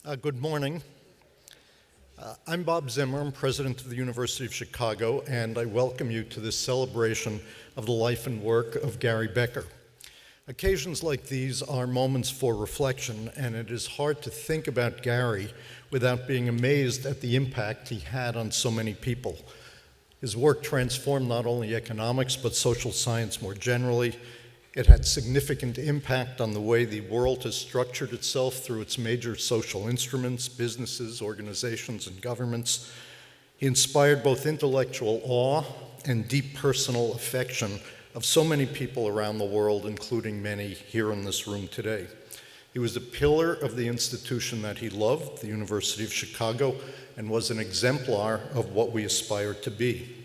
Good morning. I'm Bob Zimmer. I'm president of the University of Chicago, and I welcome you to this celebration of the life and work of Gary Becker. Occasions like these are moments for reflection, and it is hard to think about Gary without being amazed at the impact he had on so many people. His work transformed not only economics, but social science more generally. It had significant impact on the way the world has structured itself through its major social instruments, businesses, organizations, and governments. He inspired both intellectual awe and deep personal affection of so many people around the world, including many here in this room today. He was a pillar of the institution that he loved, the University of Chicago, and was an exemplar of what we aspire to be.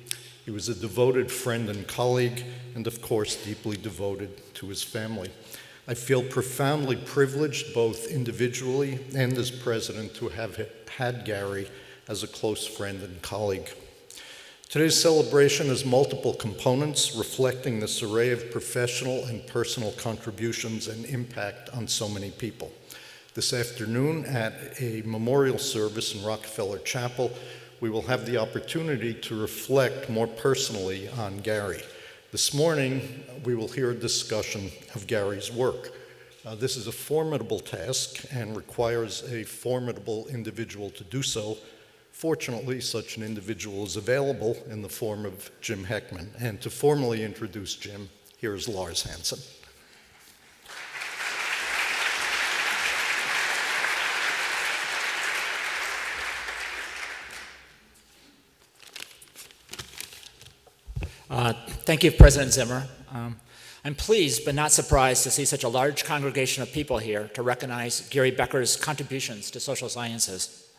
He was a devoted friend and colleague, and of course, deeply devoted to his family. I feel profoundly privileged, both individually and as president, to have had Gary as a close friend and colleague. Today's celebration has multiple components reflecting this array of professional and personal contributions and impact on so many people. This afternoon at a memorial service in Rockefeller Chapel, we will have the opportunity to reflect more personally on Gary. This morning, we will hear a discussion of Gary's work. This is a formidable task and requires a formidable individual to do so. Fortunately, such an individual is available in the form of Jim Heckman. And to formally introduce Jim, here is Lars Hansen. Thank you, President Zimmer. I'm pleased but not surprised to see such a large congregation of people here to recognize Gary Becker's contributions to social sciences.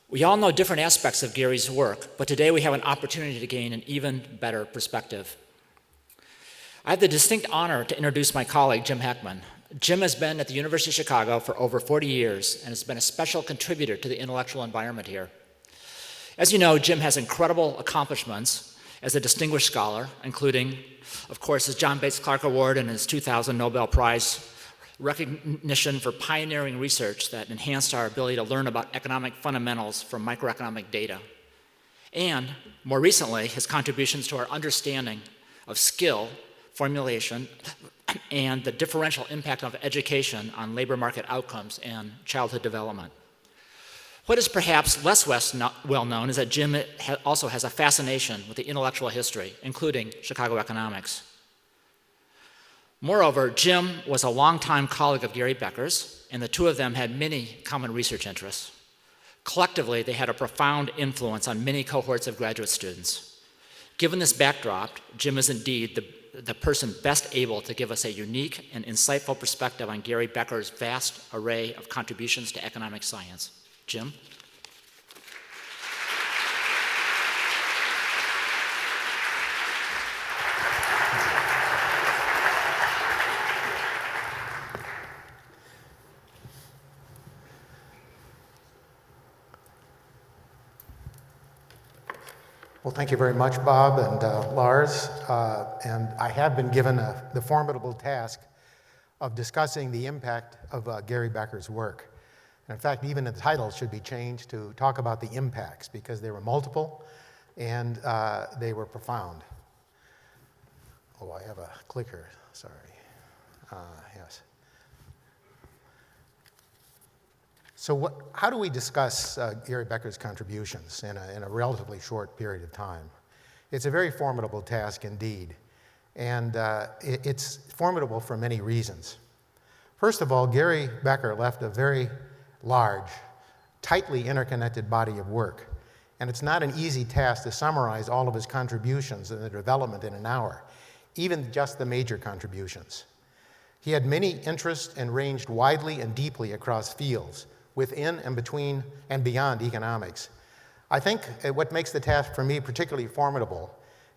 We all know different aspects of Gary's work, but today we have an opportunity to gain an even better perspective. I have the distinct honor to introduce my colleague, Jim Heckman. Jim has been at the University of Chicago for over 40 years and has been a special contributor to the intellectual environment here. As you know, Jim has incredible accomplishments as a distinguished scholar, including, of course, his John Bates Clark Award and his 2000 Nobel Prize recognition for pioneering research that enhanced our ability to learn about economic fundamentals from microeconomic data. And, more recently, his contributions to our understanding of skill formulation and the differential impact of education on labor market outcomes and childhood development. What is perhaps less well known is that Jim also has a fascination with the intellectual history, including Chicago economics. Moreover, Jim was a longtime colleague of Gary Becker's, and the two of them had many common research interests. Collectively, they had a profound influence on many cohorts of graduate students. Given this backdrop, Jim is indeed the person best able to give us a unique and insightful perspective on Gary Becker's vast array of contributions to economic science. Jim? Well, thank you very much, Bob and Lars. And I have been given the formidable task of discussing the impact of Gary Becker's work. And in fact, even the title should be changed to talk about the impacts, because they were multiple and they were profound. Oh, I have a clicker, sorry. Yes. So how do we discuss Gary Becker's contributions in a relatively short period of time? It's a very formidable task indeed, and it's formidable for many reasons. First of all, Gary Becker left a very large, tightly interconnected body of work, and it's not an easy task to summarize all of his contributions and their development in an hour, even just the major contributions. He had many interests and ranged widely and deeply across fields, within and between and beyond economics. I think what makes the task for me particularly formidable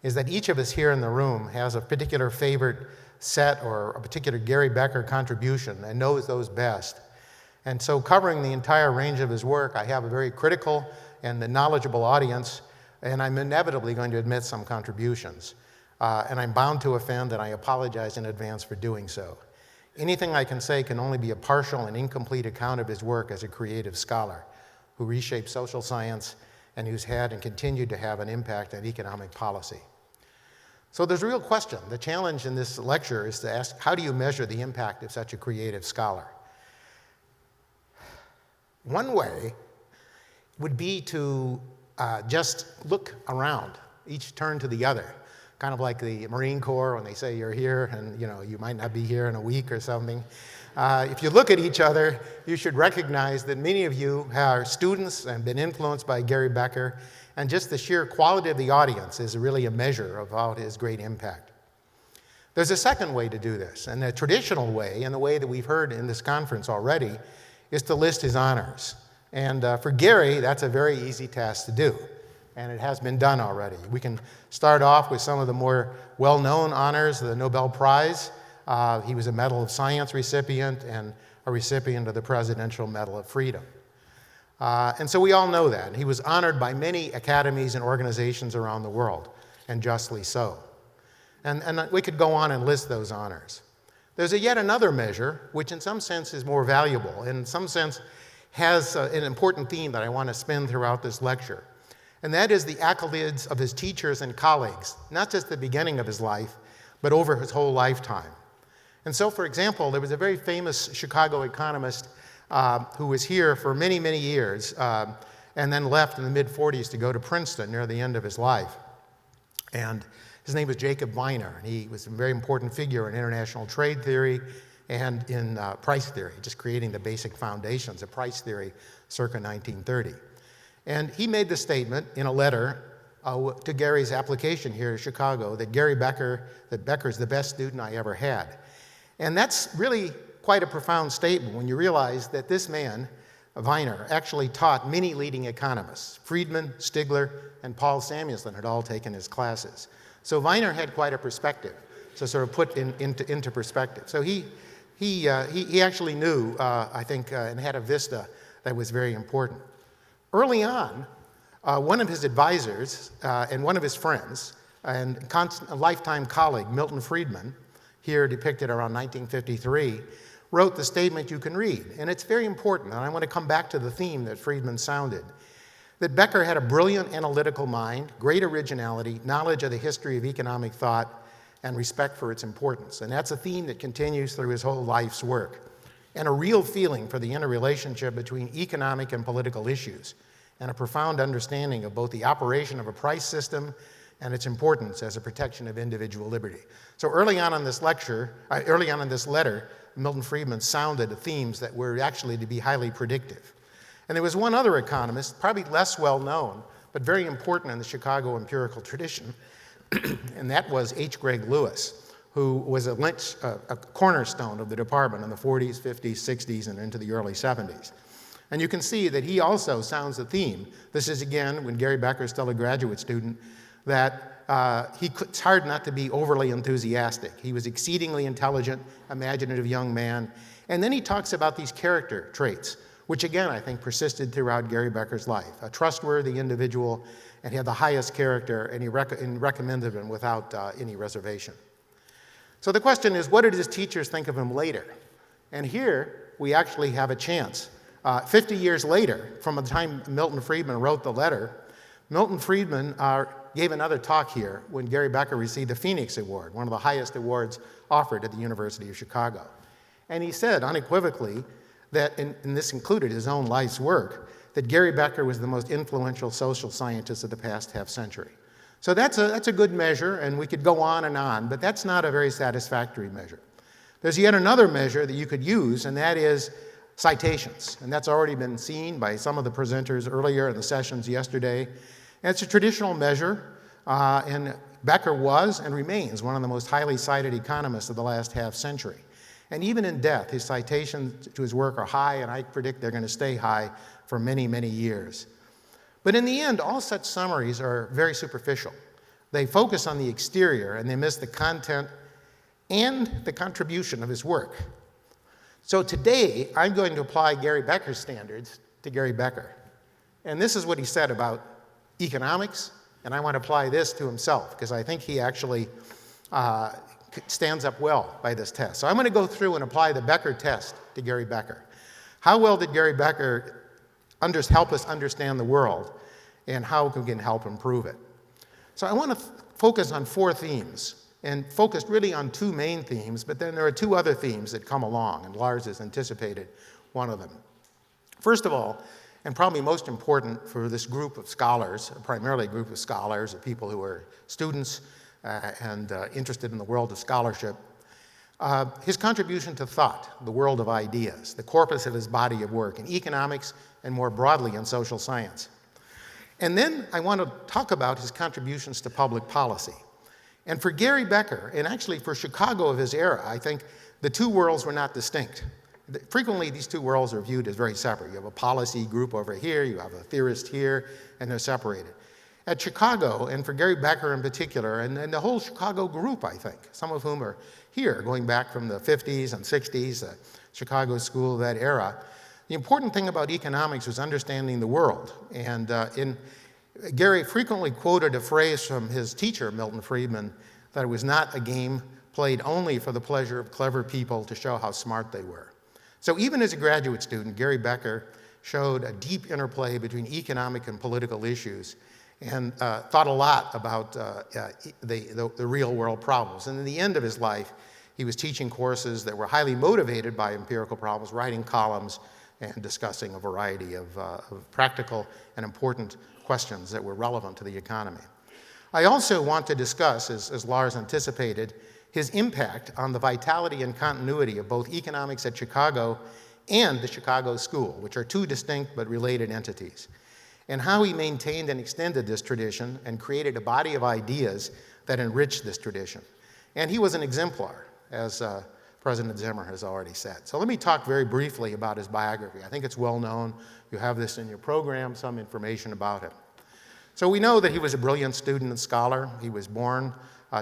is that each of us here in the room has a particular favorite set or a particular Gary Becker contribution and knows those best. And so covering the entire range of his work, I have a very critical and knowledgeable audience, and I'm inevitably going to admit some contributions. And I'm bound to offend, and I apologize in advance for doing so. Anything I can say can only be a partial and incomplete account of his work as a creative scholar who reshaped social science and who's had and continued to have an impact on economic policy. So there's a real question. The challenge in this lecture is to ask, how do you measure the impact of such a creative scholar? One way would be to just look around, each turn to the other, kind of like the Marine Corps when they say you're here and you might not be here in a week or something. If you look at each other, you should recognize that many of you are students and been influenced by Gary Becker, and just the sheer quality of the audience is really a measure of his great impact. There's a second way to do this, and the traditional way, and the way that we've heard in this conference already, is to list his honors. And for Gary, that's a very easy task to do, and it has been done already. We can start off with some of the more well-known honors, the Nobel Prize. He was a Medal of Science recipient and a recipient of the Presidential Medal of Freedom. And so we all know that. He was honored by many academies and organizations around the world, and justly so. And we could go on and list those honors. There's yet another measure, which in some sense is more valuable, and in some sense has an important theme that I want to spin throughout this lecture. And that is the accolades of his teachers and colleagues, not just the beginning of his life, but over his whole lifetime. And so, for example, there was a very famous Chicago economist who was here for many, many years, and then left in the mid-40s to go to Princeton near the end of his life. And his name was Jacob Weiner, and he was a very important figure in international trade theory and in price theory, just creating the basic foundations of price theory circa 1930. And he made the statement in a letter to Gary's application here in Chicago that Becker's the best student I ever had. And that's really quite a profound statement when you realize that this man, Weiner, actually taught many leading economists. Friedman, Stigler, and Paul Samuelson had all taken his classes. So Weiner had quite a perspective to sort of put into perspective. So he actually knew, I think, and had a vista that was very important. Early on, one of his advisors and one of his friends and a lifetime colleague, Milton Friedman, here depicted around 1953, wrote the statement you can read. And it's very important, and I want to come back to the theme that Friedman sounded, that Becker had a brilliant analytical mind, great originality, knowledge of the history of economic thought, and respect for its importance. And that's a theme that continues through his whole life's work. And a real feeling for the interrelationship between economic and political issues, and a profound understanding of both the operation of a price system and its importance as a protection of individual liberty. So early on in this letter, Milton Friedman sounded themes that were actually to be highly predictive. And there was one other economist, probably less well known, but very important in the Chicago empirical tradition, and that was H. Greg Lewis, who was a cornerstone of the department in the 40s, 50s, 60s, and into the early 70s. And you can see that he also sounds the theme. This is, again, when Gary Becker is still a graduate student, that it's hard not to be overly enthusiastic. He was exceedingly intelligent, imaginative young man. And then he talks about these character traits, which again, I think persisted throughout Gary Becker's life. A trustworthy individual, and he had the highest character, and he recommended him without any reservation. So the question is, what did his teachers think of him later? And here, we actually have a chance. 50 years later, from the time Milton Friedman wrote the letter, Milton Friedman gave another talk here when Gary Becker received the Phoenix Award, one of the highest awards offered at the University of Chicago. And he said unequivocally that, and this included his own life's work, that Gary Becker was the most influential social scientist of the past half century. So that's a good measure, and we could go on, but that's not a very satisfactory measure. There's yet another measure that you could use, and that is citations. And that's already been seen by some of the presenters earlier in the sessions yesterday. And it's a traditional measure, and Becker was and remains one of the most highly cited economists of the last half century. And even in death, his citations to his work are high, and I predict they're going to stay high for many, many years. But in the end, all such summaries are very superficial. They focus on the exterior, and they miss the content and the contribution of his work. So today, I'm going to apply Gary Becker's standards to Gary Becker. And this is what he said about economics, and I want to apply this to himself, because I think he actually stands up well by this test. So I'm going to go through and apply the Becker test to Gary Becker. How well did Gary Becker help us understand the world, and how we can help improve it? So I want to focus on 4 themes, and focused really on 2 main themes, but then there are 2 other themes that come along, and Lars has anticipated one of them. First of all, and probably most important for this group of scholars, primarily a group of scholars, of people who are students and interested in the world of scholarship, his contribution to thought, the world of ideas, the corpus of his body of work in economics and more broadly in social science. And then I want to talk about his contributions to public policy. And for Gary Becker, and actually for Chicago of his era, I think the 2 worlds were not distinct. Frequently, these 2 worlds are viewed as very separate. You have a policy group over here, you have a theorist here, and they're separated. At Chicago, and for Gary Becker in particular, and the whole Chicago group, I think, some of whom are here, going back from the 50s and 60s, the Chicago school of that era, the important thing about economics was understanding the world. And Gary frequently quoted a phrase from his teacher, Milton Friedman, that it was not a game played only for the pleasure of clever people to show how smart they were. So even as a graduate student, Gary Becker showed a deep interplay between economic and political issues, and thought a lot about the real world problems. And in the end of his life, he was teaching courses that were highly motivated by empirical problems, writing columns, and discussing a variety of practical and important questions that were relevant to the economy. I also want to discuss, as Lars anticipated, his impact on the vitality and continuity of both economics at Chicago and the Chicago School, which are 2 distinct but related entities, and how he maintained and extended this tradition and created a body of ideas that enriched this tradition. And he was an exemplar, as President Zimmer has already said. So let me talk very briefly about his biography. I think it's well known. You have this in your program, some information about him. So we know that he was a brilliant student and scholar. He was born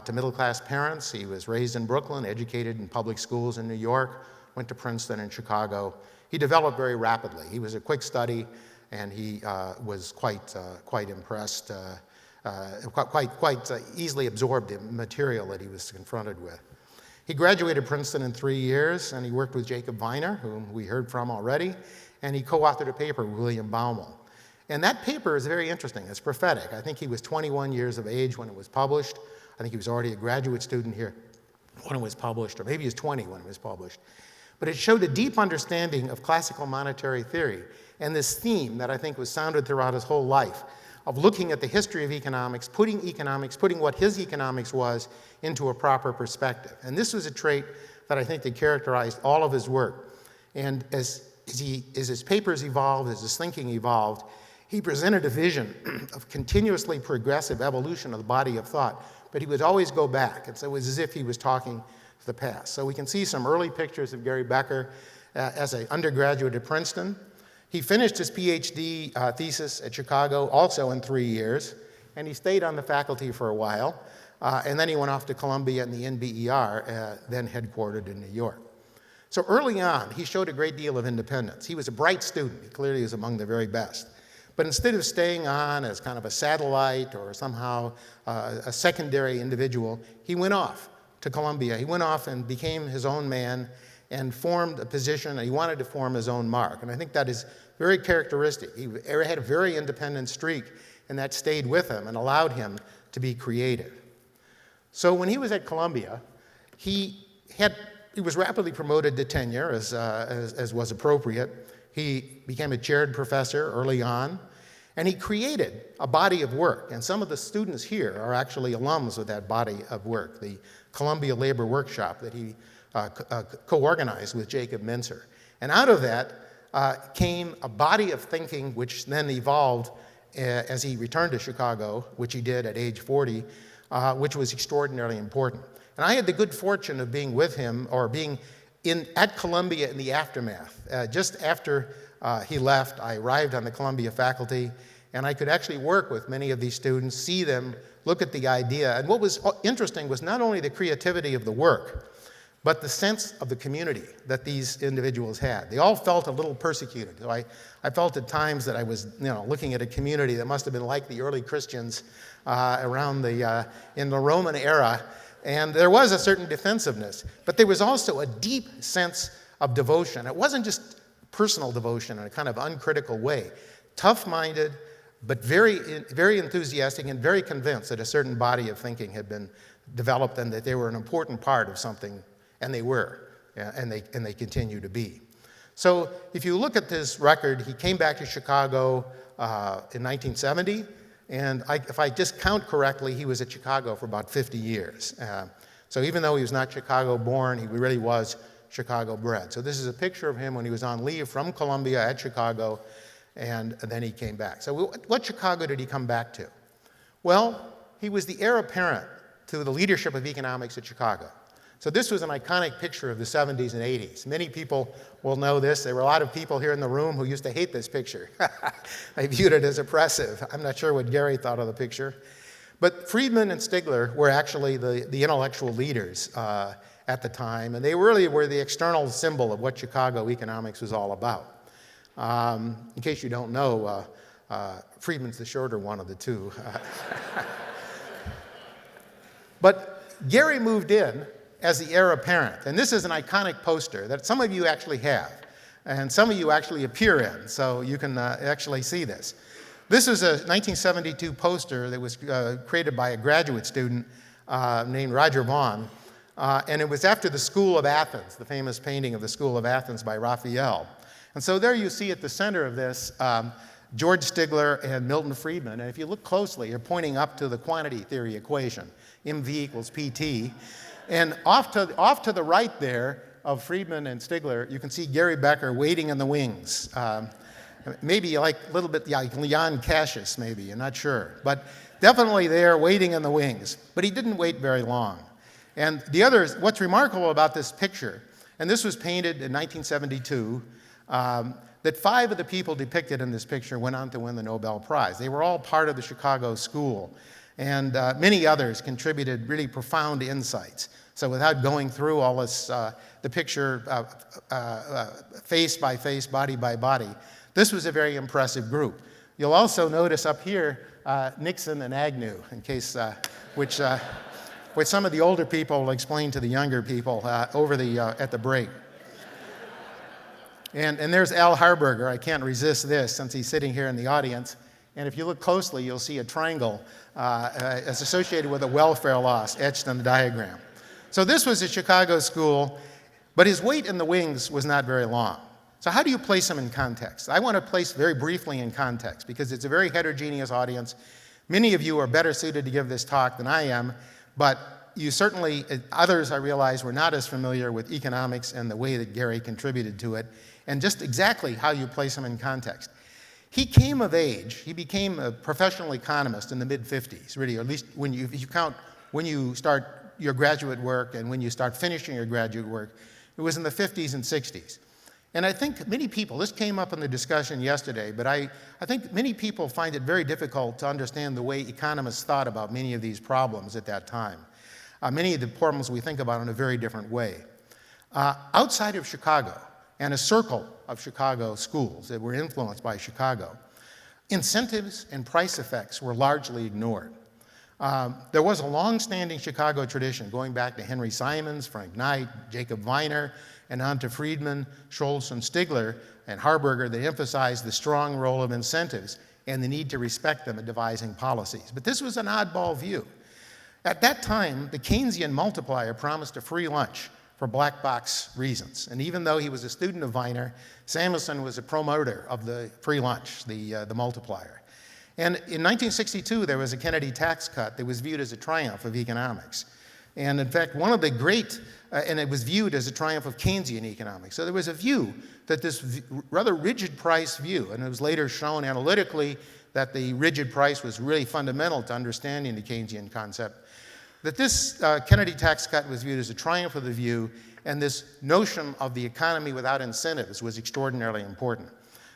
to middle-class parents. He was raised in Brooklyn, educated in public schools in New York, went to Princeton and Chicago. He developed very rapidly. He was a quick study, and he was quite impressed, quite easily absorbed the material that he was confronted with. He graduated Princeton in 3 years, and he worked with Jacob Viner, whom we heard from already, and he co-authored a paper with William Baumol. And that paper is very interesting. It's prophetic. I think he was 21 years of age when it was published. I think he was already a graduate student here when it was published, or maybe he was 20 when it was published. But it showed a deep understanding of classical monetary theory and this theme that I think was sounded throughout his whole life of looking at the history of economics, putting what his economics was into a proper perspective. And this was a trait that I think that characterized all of his work. And as his papers evolved, as his thinking evolved, he presented a vision of continuously progressive evolution of the body of thought, but he would always go back. And so it was as if he was talking to the past. So we can see some early pictures of Gary Becker as an undergraduate at Princeton. He finished his PhD thesis at Chicago also in 3 years, and he stayed on the faculty for a while, and then he went off to Columbia and the NBER, then headquartered in New York. So early on, he showed a great deal of independence. He was a bright student. He clearly was among the very best. But instead of staying on as kind of a satellite or somehow a secondary individual, he went off to Columbia. He went off and became his own man and formed a position, and he wanted to form his own mark. And I think that is very characteristic. He had a very independent streak, and that stayed with him and allowed him to be creative. So when he was at Columbia, he was rapidly promoted to tenure, as was appropriate. He became a chaired professor early on, and he created a body of work. And some of the students here are actually alums of that body of work, the Columbia Labor Workshop that he co-organized with Jacob Mincer. And out of that came a body of thinking which then evolved as he returned to Chicago, which he did at age 40, which was extraordinarily important. And I had the good fortune of being with him, or being at Columbia in the aftermath. Just after he left, I arrived on the Columbia faculty, and I could actually work with many of these students, see them, look at the idea. And what was interesting was not only the creativity of the work, but the sense of the community that these individuals had. They all felt a little persecuted. So I felt at times that I was looking at a community that must have been like the early Christians in the Roman era, And there was a certain defensiveness, but there was also a deep sense of devotion. It wasn't just personal devotion in a kind of uncritical way. Tough-minded, but very enthusiastic and very convinced that a certain body of thinking had been developed and that they were an important part of something, and they were, and they continue to be. So if you look at this record, he came back to Chicago in 1970, and if I just count correctly, he was at Chicago for about 50 years. So even though he was not Chicago-born, he really was Chicago-bred. So this is a picture of him when he was on leave from Columbia at Chicago, and then he came back. So what Chicago did he come back to? Well, he was the heir apparent to the leadership of economics at Chicago. So this was an iconic picture of the 70s and 80s. Many people will know this. There were a lot of people here in the room who used to hate this picture. They viewed it as oppressive. I'm not sure what Gary thought of the picture. But Friedman and Stigler were actually the intellectual leaders at the time, and they really were the external symbol of what Chicago economics was all about. In case you don't know, Friedman's the shorter one of the two. But Gary moved in as the heir apparent, and this is an iconic poster that some of you actually have, and some of you actually appear in, so you can actually see this. This is a 1972 poster that was created by a graduate student named Roger Vaughan, and it was after the School of Athens, the famous painting of the School of Athens by Raphael. And so there you see at the center of this George Stigler and Milton Friedman, and if you look closely, you're pointing up to the quantity theory equation, mv equals pt. And off to the right there of Friedman and Stigler, you can see Gary Becker waiting in the wings. Maybe like a little bit like Leon Cassius, maybe, you're not sure. But definitely there waiting in the wings. But he didn't wait very long. And what's remarkable about this picture, and this was painted in 1972, that 5 of the people depicted in this picture went on to win the Nobel Prize. They were all part of the Chicago School. And many others contributed really profound insights. So without going through all this, the picture face by face, body by body, this was a very impressive group. You'll also notice up here Nixon and Agnew, in case, which some of the older people will explain to the younger people at the break. And there's Al Harburger. I can't resist this since he's sitting here in the audience. And if you look closely, you'll see a triangle as associated with a welfare loss etched on the diagram. So this was a Chicago school, but his wait in the wings was not very long. So how do you place him in context? I want to place very briefly in context because it's a very heterogeneous audience. Many of you are better suited to give this talk than I am, but you certainly, others I realize, were not as familiar with economics and the way that Gary contributed to it, and just exactly how you place him in context. He came of age, he became a professional economist in the mid-50s, really, or at least if you count when you start your graduate work and when you start finishing your graduate work, it was in the 50s and 60s. And I think many people, this came up in the discussion yesterday, but I think many people find it very difficult to understand the way economists thought about many of these problems at that time. Many of the problems we think about in a very different way. Outside of Chicago, and a circle of Chicago schools that were influenced by Chicago, incentives and price effects were largely ignored. There was a long-standing Chicago tradition going back to Henry Simons, Frank Knight, Jacob Viner, and on to Friedman, Schultz, and Stigler, and Harburger that emphasized the strong role of incentives and the need to respect them in devising policies. But this was an oddball view. At that time, the Keynesian multiplier promised a free lunch for black box reasons. And even though he was a student of Viner, Samuelson was a promoter of the free lunch, the multiplier. And in 1962, there was a Kennedy tax cut that was viewed as a triumph of economics. And in fact, one of the great, and it was viewed as a triumph of Keynesian economics. So there was a view that this rather rigid price view, and it was later shown analytically that the rigid price was really fundamental to understanding the Keynesian concept, that this Kennedy tax cut was viewed as a triumph of the view, and this notion of the economy without incentives was extraordinarily important.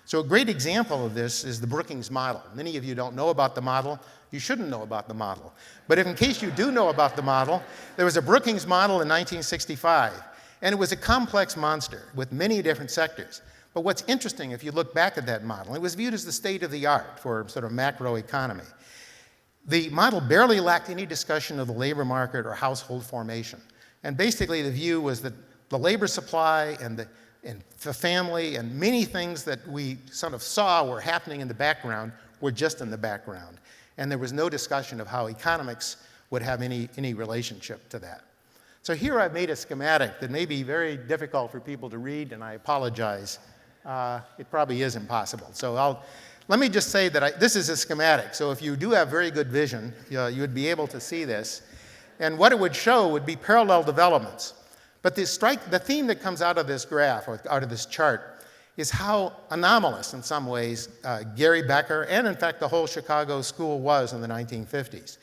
So a great example of this is the Brookings model. Many of you don't know about the model. You shouldn't know about the model. But if in case you do know about the model, there was a Brookings model in 1965, and it was a complex monster with many different sectors. But what's interesting, if you look back at that model, it was viewed as the state of the art for sort of macroeconomy. The model barely lacked any discussion of the labor market or household formation. And basically the view was that the labor supply and the family and many things that we sort of saw were happening in the background were just in the background. And there was no discussion of how economics would have any relationship to that. So here I've made a schematic that may be very difficult for people to read, and I apologize. It probably is impossible. So let me just say that this is a schematic. So if you do have very good vision, you would be able to see this. And what it would show would be parallel developments. But the theme that comes out of this graph, or out of this chart, is how anomalous in some ways Gary Becker, and in fact the whole Chicago school was in the 1950s.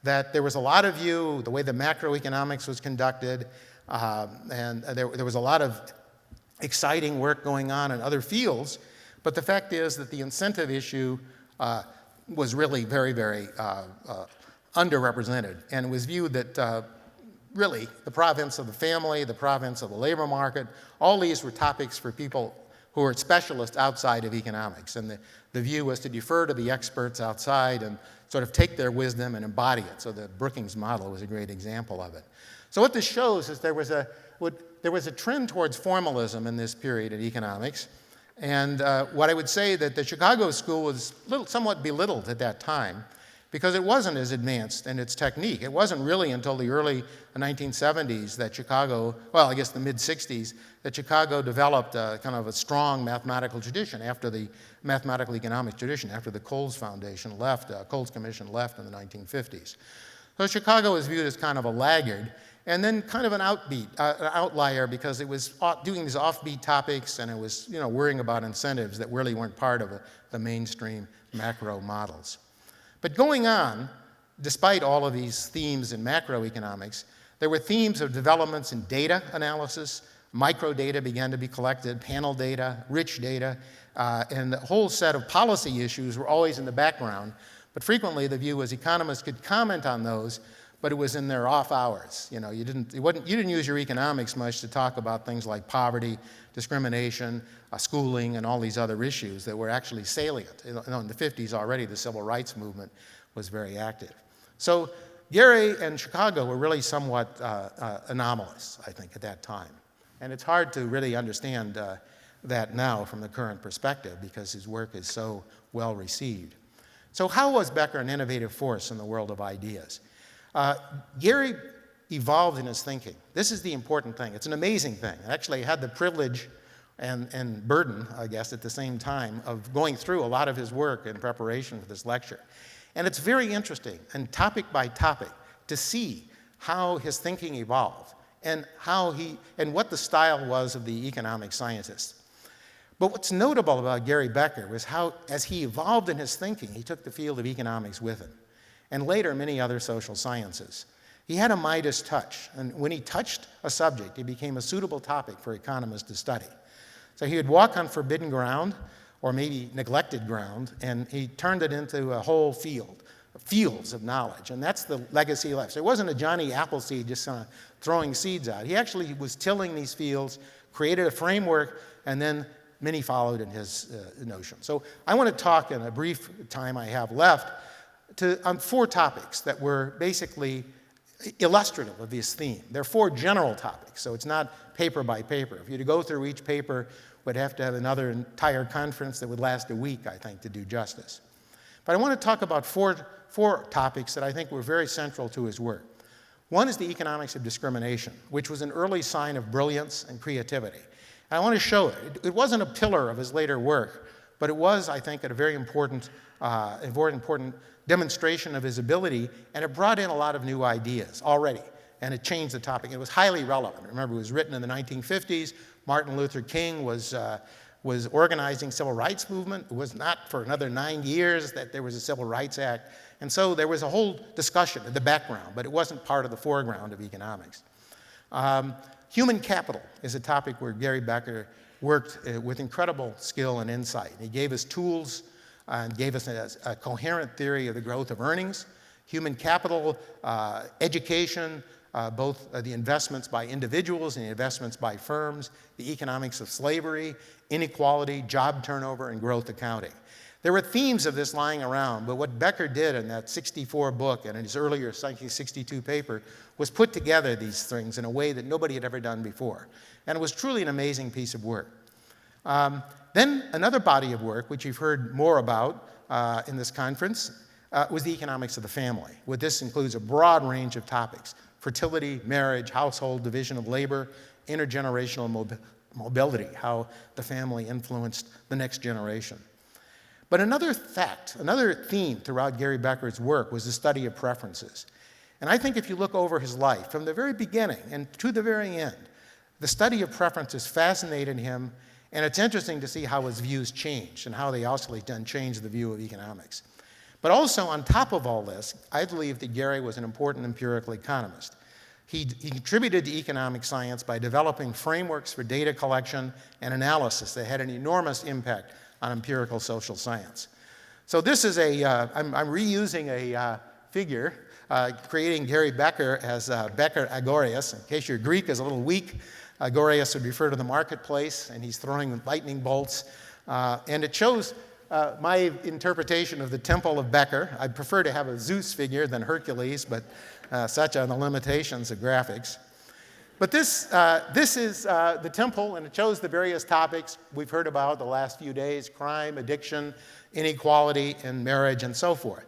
That there was a lot of view, the way the macroeconomics was conducted, and there was a lot of exciting work going on in other fields, but the fact is that the incentive issue was really very, very underrepresented, and it was viewed that really the province of the family, the province of the labor market, all these were topics for people who were specialists outside of economics, and the view was to defer to the experts outside and sort of take their wisdom and embody it. So the Brookings model was a great example of it. So what this shows is there was a trend towards formalism in this period of economics. And what I would say that the Chicago school was somewhat belittled at that time because it wasn't as advanced in its technique. It wasn't really until the early 1970s that Chicago, well, I guess the mid-60s, that Chicago developed kind of a strong mathematical tradition after the mathematical economics tradition, after the Coles Foundation left, Coles Commission left in the 1950s. So Chicago is viewed as kind of a laggard, and then kind of an outlier because it was doing these offbeat topics, and it was worrying about incentives that really weren't part of the mainstream macro models. But going on, despite all of these themes in macroeconomics, there were themes of developments in data analysis. Microdata began to be collected, panel data, rich data, and the whole set of policy issues were always in the background. But frequently the view was economists could comment on those, but it was in their off hours. You didn't use your economics much to talk about things like poverty, discrimination, schooling, and all these other issues that were actually salient. In the 50s already, the civil rights movement was very active. So Gary and Chicago were really somewhat anomalous, I think, at that time. And it's hard to really understand that now from the current perspective because his work is so well received. So how was Becker an innovative force in the world of ideas? Gary evolved in his thinking. This is the important thing. It's an amazing thing. I actually had the privilege and burden, I guess, at the same time of going through a lot of his work in preparation for this lecture. And it's very interesting, and topic by topic, to see how his thinking evolved and what the style was of the economic scientists. But what's notable about Gary Becker was how, as he evolved in his thinking, he took the field of economics with him, and later many other social sciences. He had a Midas touch, and when he touched a subject, it became a suitable topic for economists to study. So he would walk on forbidden ground, or maybe neglected ground, and he turned it into a whole fields of knowledge, and that's the legacy left. So it wasn't a Johnny Appleseed just throwing seeds out. He actually was tilling these fields, created a framework, and then many followed in his notion. So I want to talk in a brief time I have left on 4 topics that were basically illustrative of this theme. There are 4 general topics, so it's not paper by paper. If you were to go through each paper, we'd have to have another entire conference that would last a week, I think, to do justice. But I want to talk about four topics that I think were very central to his work. One is the economics of discrimination, which was an early sign of brilliance and creativity. And I want to show it. It wasn't a pillar of his later work, but it was, I think, a very important demonstration of his ability, and it brought in a lot of new ideas already, and it changed the topic. It was highly relevant. Remember, it was written in the 1950s. Martin Luther King was organizing civil rights movement. It was not for another 9 years that there was a Civil Rights Act. And so there was a whole discussion in the background, but it wasn't part of the foreground of economics. Human capital is a topic where Gary Becker worked with incredible skill and insight. He gave us tools and gave us a coherent theory of the growth of earnings, human capital, education, both the investments by individuals and the investments by firms, the economics of slavery, inequality, job turnover, and growth accounting. There were themes of this lying around, but what Becker did in that 64 book and in his earlier 1962 paper was put together these things in a way that nobody had ever done before. And it was truly an amazing piece of work. Then another body of work, which you've heard more about in this conference, was the economics of the family. What this includes a broad range of topics: fertility, marriage, household, division of labor, intergenerational mobility, how the family influenced the next generation. But another fact, another theme throughout Gary Becker's work was the study of preferences. And I think if you look over his life, from the very beginning and to the very end, the study of preferences fascinated him, and it's interesting to see how his views changed and how they also then changed the view of economics. But also, on top of all this, I believe that Gary was an important empirical economist. He contributed to economic science by developing frameworks for data collection and analysis that had an enormous impact on empirical social science. So this is I'm reusing a figure, creating Gary Becker as Becker Agorius. In case your Greek is a little weak, Agorius would refer to the marketplace, and he's throwing lightning bolts. And it shows my interpretation of the temple of Becker. I prefer to have a Zeus figure than Hercules, but such are the limitations of graphics. But this is the temple, and it shows the various topics we've heard about the last few days: crime, addiction, inequality, and marriage, and so forth.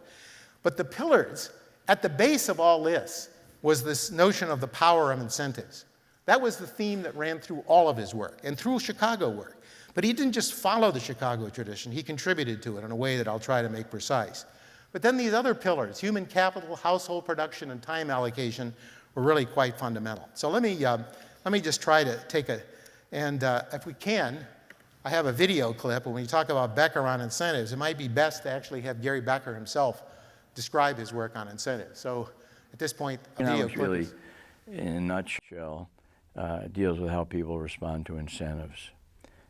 But the pillars, at the base of all this, was this notion of the power of incentives. That was the theme that ran through all of his work, and through Chicago work. But he didn't just follow the Chicago tradition, he contributed to it in a way that I'll try to make precise. But then these other pillars, human capital, household production, and time allocation, were really quite fundamental. So let me just try to take if we can, I have a video clip. When we talk about Becker on incentives, it might be best to actually have Gary Becker himself describe his work on incentives. So at this point, a video clip. Really, in a nutshell, deals with how people respond to incentives.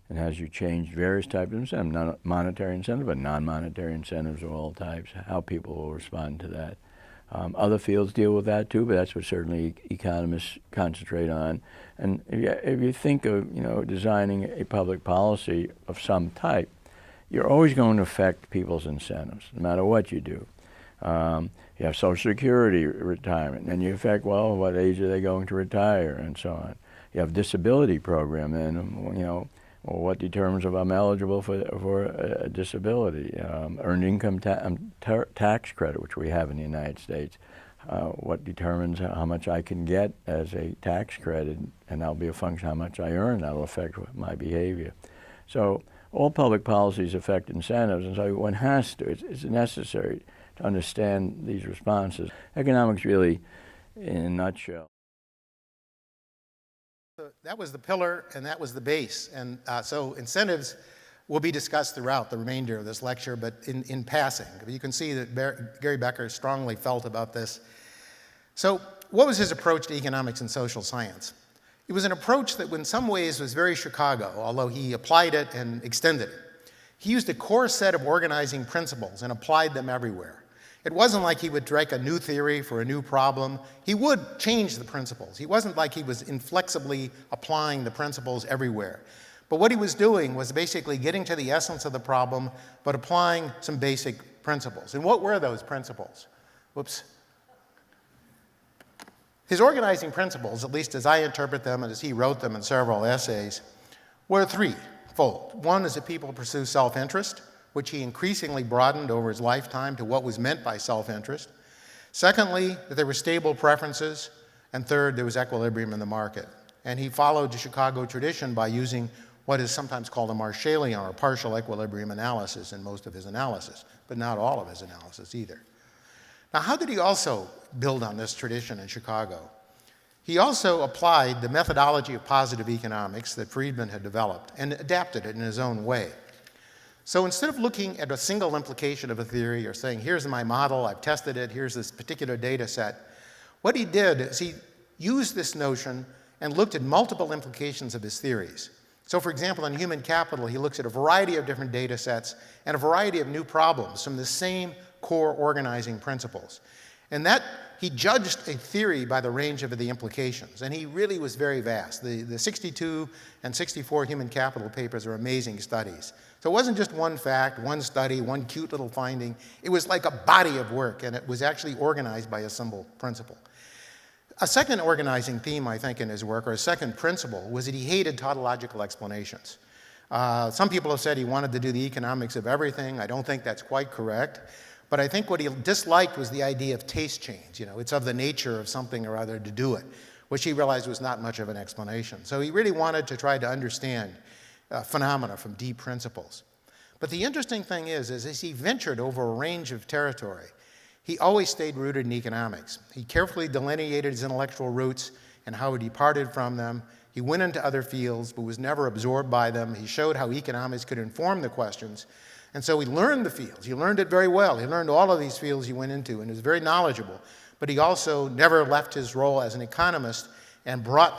And as you change various types of incentives, not monetary incentive, but non-monetary incentives of all types, how people will respond to that. Other fields deal with that too, but that's what certainly economists concentrate on. And if you think of designing a public policy of some type, you're always going to affect people's incentives, no matter what you do. You have Social Security retirement, and you affect, well, what age are they going to retire, and so on. You have disability program, and what determines if I'm eligible for a disability? Earned income tax credit, which we have in the United States. What determines how much I can get as a tax credit, and that'll be a function of how much I earn. That'll affect my behavior. So all public policies affect incentives, and so one has to. It's necessary to understand these responses. Economics really, in a nutshell. That was the pillar, and that was the base. And so incentives will be discussed throughout the remainder of this lecture, but in passing. You can see that Gary Becker strongly felt about this. So what was his approach to economics and social science? It was an approach that in some ways was very Chicago, although he applied it and extended it. He used a core set of organizing principles and applied them everywhere. It wasn't like he would strike a new theory for a new problem. He would change the principles. He wasn't like he was inflexibly applying the principles everywhere. But what he was doing was basically getting to the essence of the problem, but applying some basic principles. And what were those principles? Whoops. His organizing principles, at least as I interpret them and as he wrote them in several essays, were threefold. One is that people pursue self-interest, which he increasingly broadened over his lifetime to what was meant by self-interest. Secondly, that there were stable preferences. And third, there was equilibrium in the market. And he followed the Chicago tradition by using what is sometimes called a Marshallian or partial equilibrium analysis in most of his analysis, but not all of his analysis either. Now, how did he also build on this tradition in Chicago? He also applied the methodology of positive economics that Friedman had developed and adapted it in his own way. So instead of looking at a single implication of a theory or saying, here's my model, I've tested it, here's this particular data set, what he did is he used this notion and looked at multiple implications of his theories. So for example, in human capital, he looks at a variety of different data sets and a variety of new problems from the same core organizing principles. And that he judged a theory by the range of the implications, and he really was very vast. The 62 and 64 human capital papers are amazing studies. So it wasn't just one fact, one study, one cute little finding. It was like a body of work, and it was actually organized by a simple principle. A second organizing theme, I think, in his work, or a second principle, was that he hated tautological explanations. Some people have said he wanted to do the economics of everything. I don't think that's quite correct. But I think what he disliked was the idea of taste change. It's of the nature of something or other to do it, which he realized was not much of an explanation. So he really wanted to try to understand phenomena from deep principles. But the interesting thing is as he ventured over a range of territory, he always stayed rooted in economics. He carefully delineated his intellectual roots and how he departed from them. He went into other fields, but was never absorbed by them. He showed how economics could inform the questions. And so he learned the fields. He learned it very well. He learned all of these fields he went into and was very knowledgeable. But he also never left his role as an economist and brought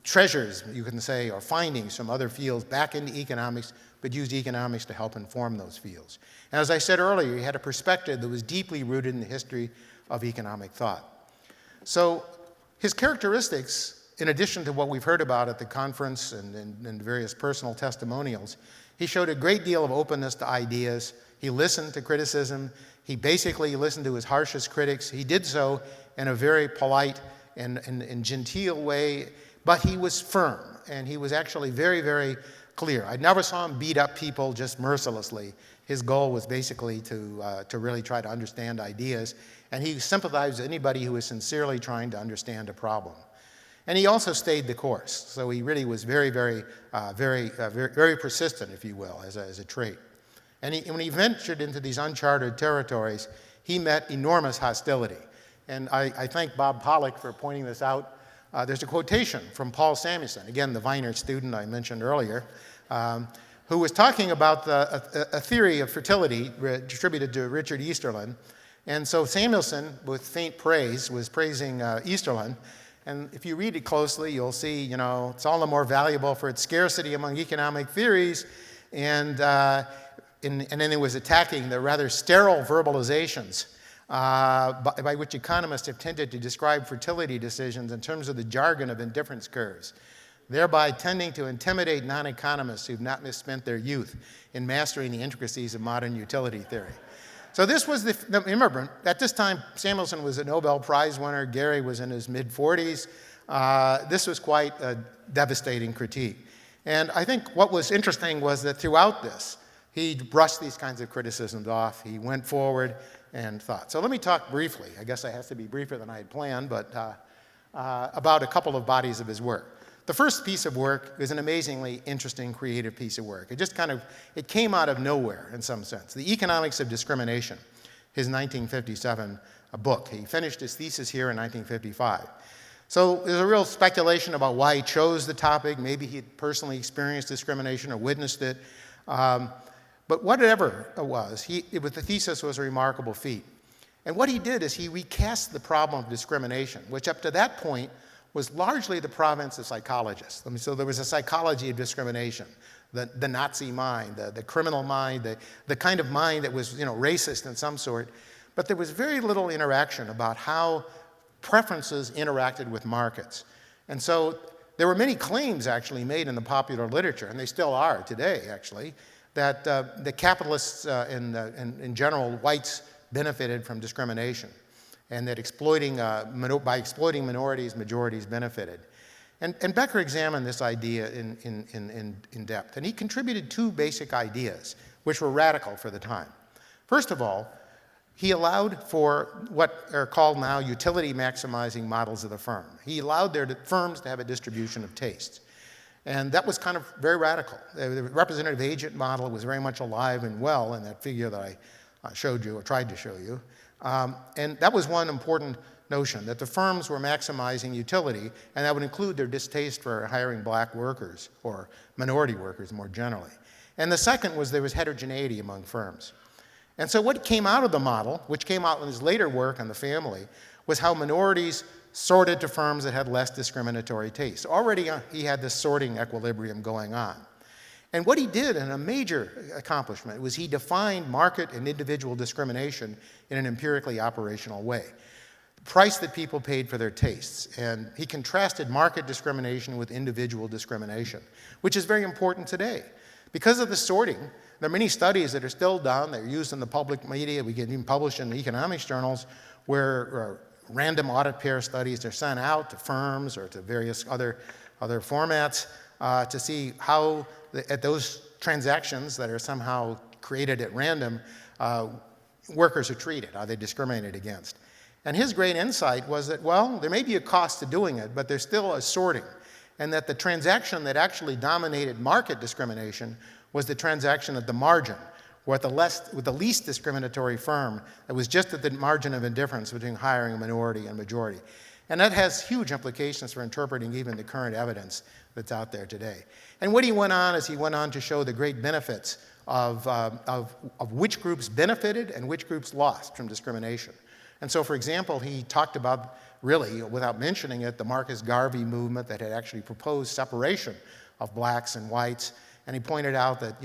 treasures, you can say, or findings from other fields back into economics, but used economics to help inform those fields. And as I said earlier, he had a perspective that was deeply rooted in the history of economic thought. So his characteristics, in addition to what we've heard about at the conference and various personal testimonials, he showed a great deal of openness to ideas. He listened to criticism. He basically listened to his harshest critics. He did so in a very polite and genteel way, but he was firm, and he was actually very, very clear. I never saw him beat up people just mercilessly. His goal was basically to really try to understand ideas, and he sympathized with anybody who was sincerely trying to understand a problem. And he also stayed the course, so he really was very, very, very persistent, if you will, as a trait. And when he ventured into these uncharted territories, he met enormous hostility. And I thank Bob Pollack for pointing this out. There's a quotation from Paul Samuelson, again, the Viner student I mentioned earlier, who was talking about a theory of fertility attributed to Richard Easterlin. And so Samuelson, with faint praise, was praising Easterlin. And if you read it closely, you'll see, it's all the more valuable for its scarcity among economic theories. And then it was attacking the rather sterile verbalizations by which economists have tended to describe fertility decisions in terms of the jargon of indifference curves, thereby tending to intimidate non-economists who've not misspent their youth in mastering the intricacies of modern utility theory. So this was remember, at this time, Samuelson was a Nobel Prize winner. Gary was in his mid-40s. This was quite a devastating critique. And I think what was interesting was that throughout this, he brushed these kinds of criticisms off. He went forward and thought. So let me talk briefly. I guess I have to be briefer than I had planned, but about a couple of bodies of his work. The first piece of work is an amazingly interesting, creative piece of work. It came out of nowhere in some sense. The Economics of Discrimination, his 1957 book. He finished his thesis here in 1955. So there's a real speculation about why he chose the topic. Maybe he had personally experienced discrimination or witnessed it. But whatever it was, the thesis was a remarkable feat. And what he did is he recast the problem of discrimination, which up to that point was largely the province of psychologists. So there was a psychology of discrimination, the Nazi mind, the criminal mind, the kind of mind that was racist in some sort. But there was very little interaction about how preferences interacted with markets. And so there were many claims actually made in the popular literature, and they still are today actually, that the capitalists in general, whites, benefited from discrimination, and that by exploiting minorities, majorities benefited. And Becker examined this idea in depth, and he contributed two basic ideas, which were radical for the time. First of all, he allowed for what are called now utility maximizing models of the firm. He allowed their firms to have a distribution of tastes. And that was kind of very radical. The representative agent model was very much alive and well in that figure that I showed you, or tried to show you. And that was one important notion, that the firms were maximizing utility, and that would include their distaste for hiring black workers, or minority workers more generally. And the second was there was heterogeneity among firms. And so what came out of the model, which came out in his later work on the family, was how minorities sorted to firms that had less discriminatory tastes. Already he had this sorting equilibrium going on. And what he did, and a major accomplishment, was he defined market and individual discrimination in an empirically operational way. The price that people paid for their tastes. And he contrasted market discrimination with individual discrimination, which is very important today. Because of the sorting, there are many studies that are still done, they're used in the public media, we get even published in the economics journals, where random audit pair studies are sent out to firms or to various other formats to see how, at those transactions that are somehow created at random, workers are treated, are they discriminated against. And his great insight was that, well, there may be a cost to doing it, but there's still a sorting, and that the transaction that actually dominated market discrimination was the transaction at the margin, or with the least discriminatory firm that was just at the margin of indifference between hiring a minority and majority. And that has huge implications for interpreting even the current evidence that's out there today. And what he went on is he went on to show the great benefits of which groups benefited and which groups lost from discrimination. And so, for example, he talked about, really, without mentioning it, the Marcus Garvey movement that had actually proposed separation of blacks and whites. And he pointed out that,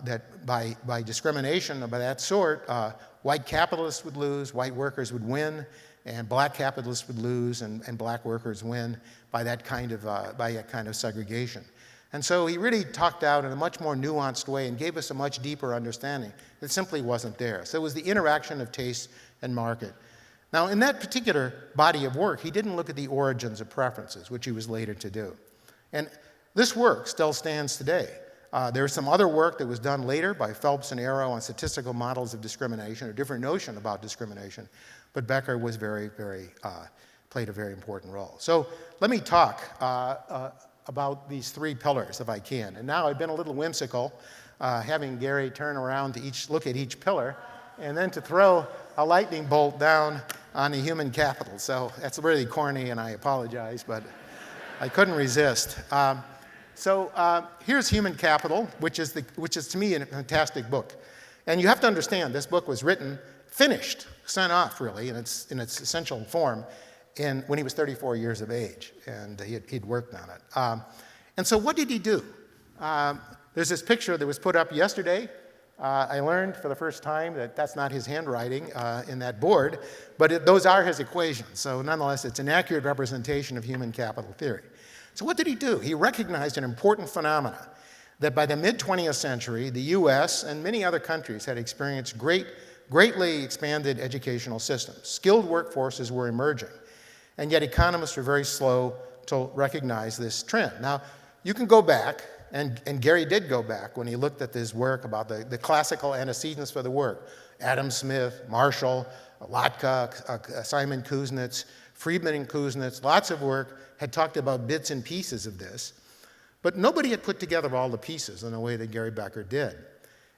that by discrimination of that sort, white capitalists would lose, white workers would win, and black capitalists would lose, and black workers win by that kind of segregation. And so he really talked out in a much more nuanced way and gave us a much deeper understanding that simply wasn't there. So it was the interaction of taste and market. Now, in that particular body of work, he didn't look at the origins of preferences, which he was later to do. And this work still stands today. There's some other work that was done later by Phelps and Arrow on statistical models of discrimination, a different notion about discrimination, but Becker was played a very important role. So let me talk about these three pillars, if I can. And now I've been a little whimsical, having Gary turn around to look at each pillar, and then to throw a lightning bolt down on the human capital. So that's really corny, and I apologize, but I couldn't resist. So here's Human Capital, which is to me a fantastic book. And you have to understand, this book was written, finished, sent off really, in its essential form, when he was 34 years of age, and he'd worked on it. And so what did he do? There's this picture that was put up yesterday. I learned for the first time that that's not his handwriting in that board, but those are his equations. So nonetheless, it's an accurate representation of human capital theory. So what did he do? He recognized an important phenomena, that by the mid-20th century, the US and many other countries had experienced greatly expanded educational systems. Skilled workforces were emerging, and yet economists were very slow to recognize this trend. Now, you can go back, and Gary did go back when he looked at this work about the classical antecedents for the work. Adam Smith, Marshall, Lotka, Simon Kuznets, Friedman and Kuznets, lots of work had talked about bits and pieces of this, but nobody had put together all the pieces in the way that Gary Becker did.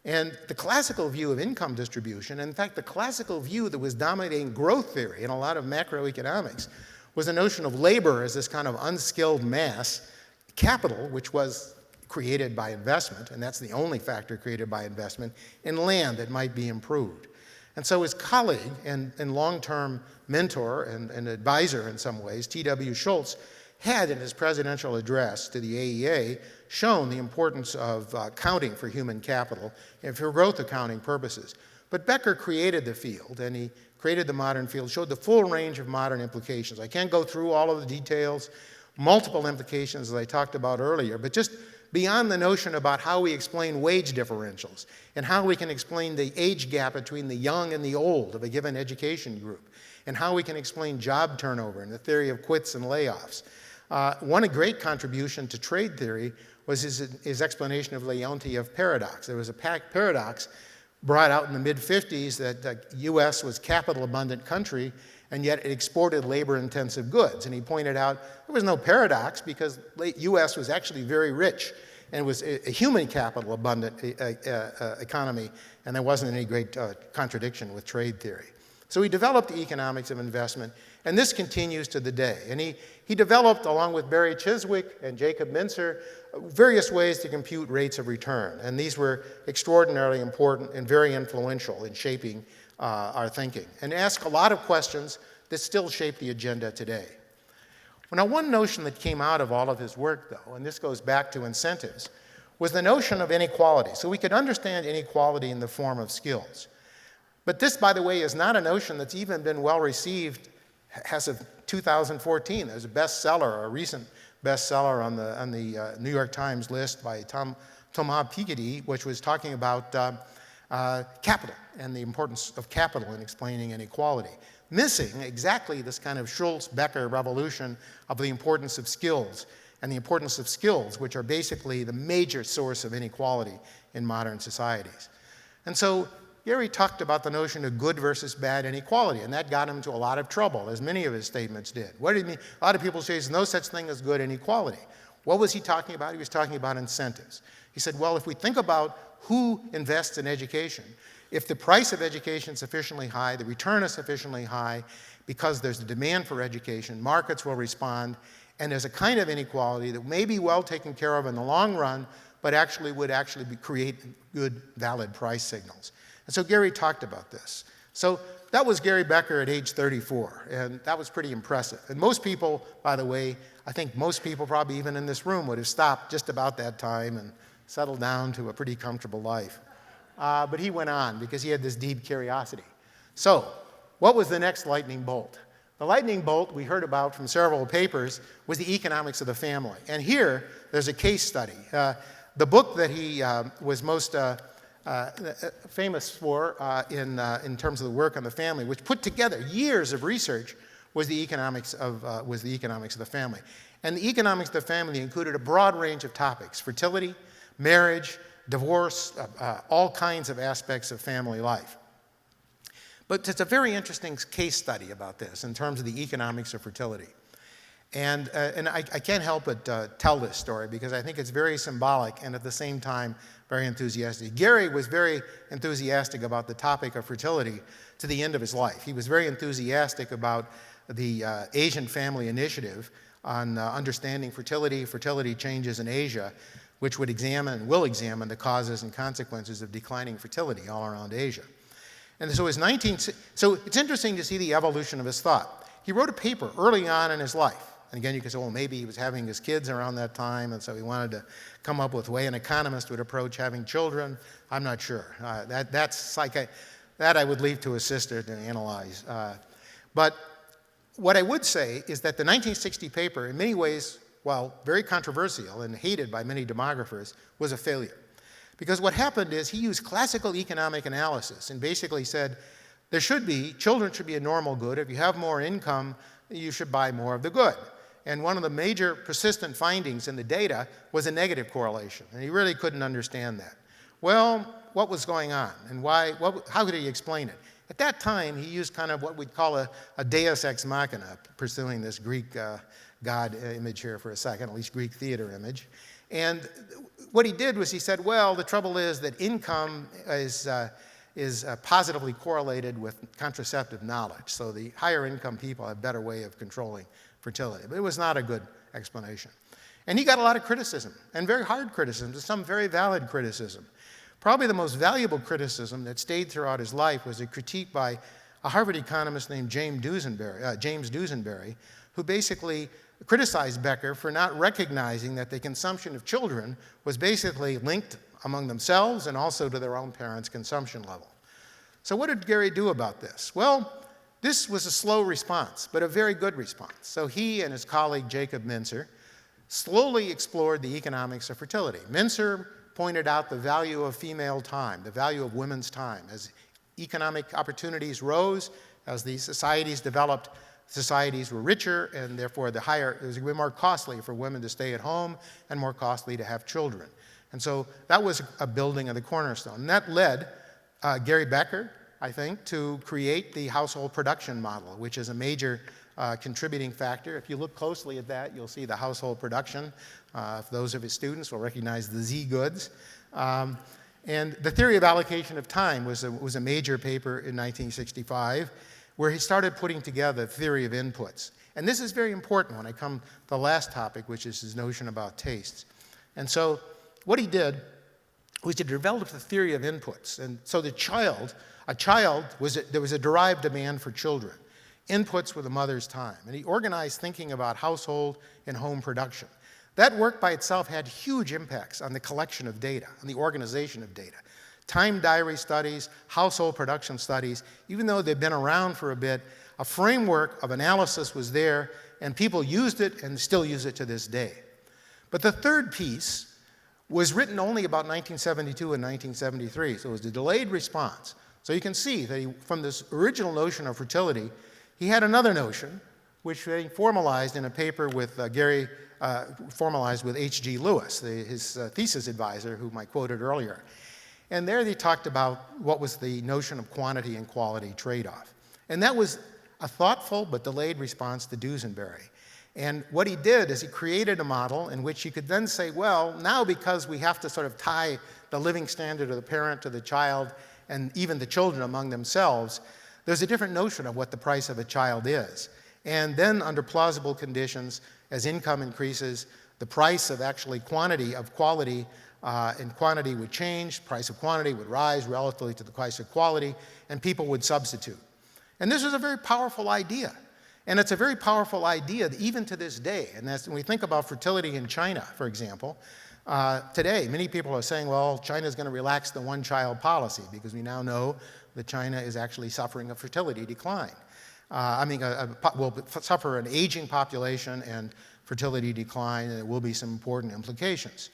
And the classical view of income distribution, and in fact, the classical view that was dominating growth theory in a lot of macroeconomics, was the notion of labor as this kind of unskilled mass, capital, which was created by investment, and that's the only factor created by investment, and land that might be improved. And so his colleague and long-term mentor and advisor in some ways, T.W. Schultz, had in his presidential address to the AEA shown the importance of counting for human capital and for growth accounting purposes. But Becker created the field, and he created the modern field, showed the full range of modern implications. I can't go through all of the details, multiple implications as I talked about earlier, but just beyond the notion about how we explain wage differentials and how we can explain the age gap between the young and the old of a given education group, and how we can explain job turnover and the theory of quits and layoffs. One great contribution to trade theory was his explanation of Leontief paradox. There was a paradox brought out in the mid-50s that the US was capital-abundant country, and yet it exported labor-intensive goods. And he pointed out there was no paradox because the US was actually very rich, and it was a human capital-abundant economy, and there wasn't any great contradiction with trade theory. So he developed the economics of investment, and this continues to the day. And he developed, along with Barry Chiswick and Jacob Mincer, various ways to compute rates of return. And these were extraordinarily important and very influential in shaping our thinking, and ask a lot of questions that still shape the agenda today. Now, one notion that came out of all of his work, though, and this goes back to incentives, was the notion of inequality. So we could understand inequality in the form of skills. But this, by the way, is not a notion that's even been well received as of 2014. There's a bestseller, a recent bestseller on the New York Times list by Tom Thomas Piketty, which was talking about capital and the importance of capital in explaining inequality. Missing exactly this kind of Schultz-Becker revolution of the importance of skills, and the importance of skills, which are basically the major source of inequality in modern societies. And so Gary talked about the notion of good versus bad inequality, and that got him into a lot of trouble, as many of his statements did. What did he mean? A lot of people say there's no such thing as good inequality. What was he talking about? He was talking about incentives. He said, well, if we think about who invests in education, if the price of education is sufficiently high, the return is sufficiently high, because there's a demand for education, markets will respond, and there's a kind of inequality that may be well taken care of in the long run, but would create good, valid price signals. And so Gary talked about this. So that was Gary Becker at age 34, and that was pretty impressive. And most people, by the way, I think most people probably even in this room would have stopped just about that time and settled down to a pretty comfortable life. But he went on because he had this deep curiosity. So what was the next lightning bolt? The lightning bolt we heard about from several papers was the economics of the family. And here, there's a case study. The book that he was most famous for in terms of the work on the family, which put together years of research, was the economics of the family. And the economics of the family included a broad range of topics: fertility, marriage, divorce, all kinds of aspects of family life. But it's a very interesting case study about this in terms of the economics of fertility. And I can't help but tell this story because I think it's very symbolic and at the same time very enthusiastic. Gary was very enthusiastic about the topic of fertility to the end of his life. He was very enthusiastic about the Asian Family Initiative on understanding fertility changes in Asia, which will examine the causes and consequences of declining fertility all around Asia. And so it's interesting to see the evolution of his thought. He wrote a paper early on in his life. And again, you could say, well, maybe he was having his kids around that time, and so he wanted to come up with a way an economist would approach having children. I'm not sure. That I would leave to his sister to analyze. But what I would say is that the 1960 paper, in many ways, while very controversial and hated by many demographers, was a failure. Because what happened is he used classical economic analysis and basically said children should be a normal good. If you have more income, you should buy more of the good. And one of the major persistent findings in the data was a negative correlation, and he really couldn't understand that. Well, what was going on, and how could he explain it? At that time, he used kind of what we'd call a deus ex machina, pursuing this Greek god image here for a second, at least Greek theater image. And what he did was he said, well, the trouble is that income is positively correlated with contraceptive knowledge. So the higher income people have a better way of controlling fertility. But it was not a good explanation. And he got a lot of criticism, and very hard criticism, and some very valid criticism. Probably the most valuable criticism that stayed throughout his life was a critique by a Harvard economist named James Dusenberry, who basically criticized Becker for not recognizing that the consumption of children was basically linked among themselves and also to their own parents' consumption level. So what did Gary do about this? Well, this was a slow response, but a very good response. So he and his colleague Jacob Mincer slowly explored the economics of fertility. Mincer pointed out the value of female time, the value of women's time. As economic opportunities rose, as these societies developed, societies were richer, and therefore it was more costly for women to stay at home and more costly to have children. And so that was a building of the cornerstone. And that led Gary Becker, I think, to create the household production model, which is a major contributing factor. If you look closely at that, you'll see the household production. If those of his students will recognize the Z goods. And the theory of allocation of time was a major paper in 1965, where he started putting together the theory of inputs. And this is very important when I come to the last topic, which is his notion about tastes. And so what he did was to develop the theory of inputs. And so there was a derived demand for children. Inputs were the mother's time. And he organized thinking about household and home production. That work by itself had huge impacts on the collection of data, on the organization of data. Time diary studies, household production studies, even though they've been around for a bit, a framework of analysis was there, and people used it and still use it to this day. But the third piece was written only about 1972 and 1973, so it was a delayed response. So you can see that from this original notion of fertility, he had another notion, which he formalized in a paper with formalized with H.G. Lewis, his thesis advisor, whom I quoted earlier. And there they talked about what was the notion of quantity and quality trade-off. And that was a thoughtful but delayed response to Duesenberry. And what he did is he created a model in which you could then say, well, now because we have to sort of tie the living standard of the parent to the child and even the children among themselves, there's a different notion of what the price of a child is. And then under plausible conditions, as income increases, the price of actually quantity of quality and quantity would change, price of quantity would rise relatively to the price of quality, and people would substitute. And this is a very powerful idea. And it's a very powerful idea even to this day. And that's when we think about fertility in China, for example. Today, many people are saying, well, China's going to relax the one-child policy because we now know that China is actually suffering a fertility decline. Will suffer an aging population and fertility decline, and there will be some important implications.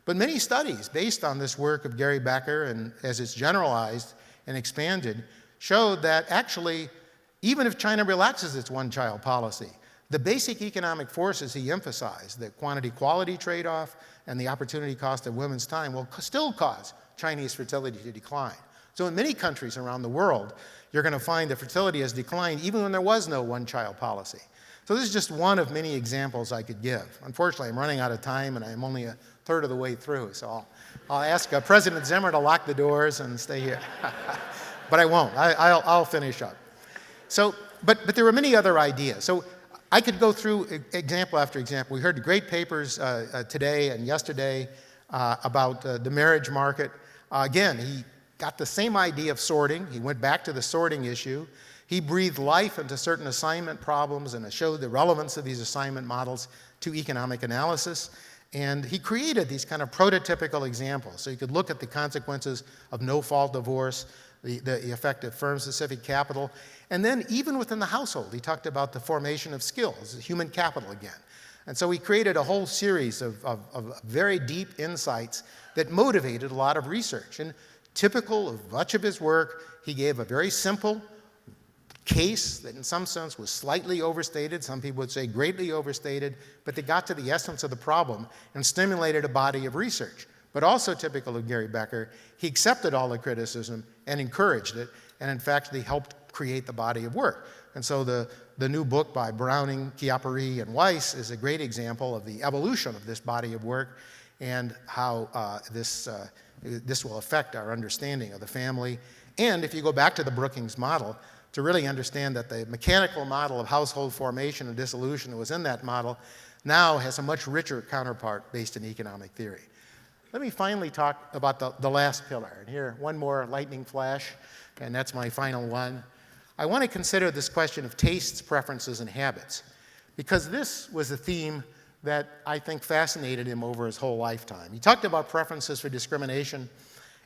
But many studies based on this work of Gary Becker and as it's generalized and expanded showed that actually, even if China relaxes its one-child policy, the basic economic forces he emphasized, the quantity-quality trade-off and the opportunity cost of women's time, will still cause Chinese fertility to decline. So in many countries around the world, you're going to find that fertility has declined even when there was no one-child policy. So this is just one of many examples I could give. Unfortunately, I'm running out of time, and I'm only a third of the way through, so I'll ask President Zimmer to lock the doors and stay here. But I won't. I'll finish up. So, but there were many other ideas. So I could go through example after example. We heard great papers today and yesterday about the marriage market. Again, he got the same idea of sorting. He went back to the sorting issue. He breathed life into certain assignment problems and showed the relevance of these assignment models to economic analysis. And he created these kind of prototypical examples. So you could look at the consequences of no-fault divorce, the effect of firm-specific capital. And then even within the household, he talked about the formation of skills, human capital again. And so he created a whole series of very deep insights that motivated a lot of research. And typical of much of his work, he gave a very simple case that in some sense was slightly overstated, some people would say greatly overstated, but they got to the essence of the problem and stimulated a body of research. But also typical of Gary Becker, he accepted all the criticism and encouraged it, and in fact, they helped create the body of work. And so the new book by Browning, Chiapperi, and Weiss is a great example of the evolution of this body of work and how this will affect our understanding of the family. And if you go back to the Brookings model, to really understand that the mechanical model of household formation and dissolution that was in that model now has a much richer counterpart based in economic theory. Let me finally talk about the last pillar. And here, one more lightning flash, and that's my final one. I want to consider this question of tastes, preferences, and habits, because this was a theme that I think fascinated him over his whole lifetime. He talked about preferences for discrimination,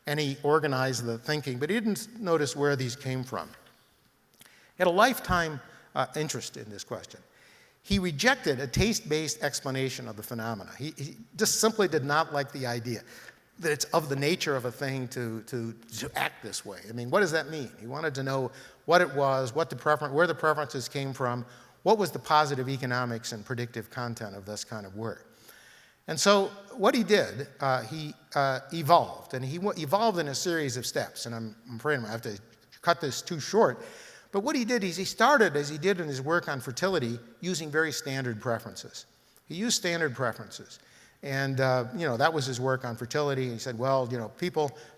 and he organized the thinking, but he didn't notice where these came from. He had a lifetime interest in this question. He rejected a taste-based explanation of the phenomena. He just simply did not like the idea that it's of the nature of a thing to act this way. I mean, what does that mean? He wanted to know what it was, where the preferences came from, what was the positive economics and predictive content of this kind of work. And so what he did, he evolved, and he evolved in a series of steps. And I'm afraid I'm going to have to cut this too short. But what he did is he started, as he did in his work on fertility, using very standard preferences. He used standard preferences. And, that was his work on fertility. He said, well,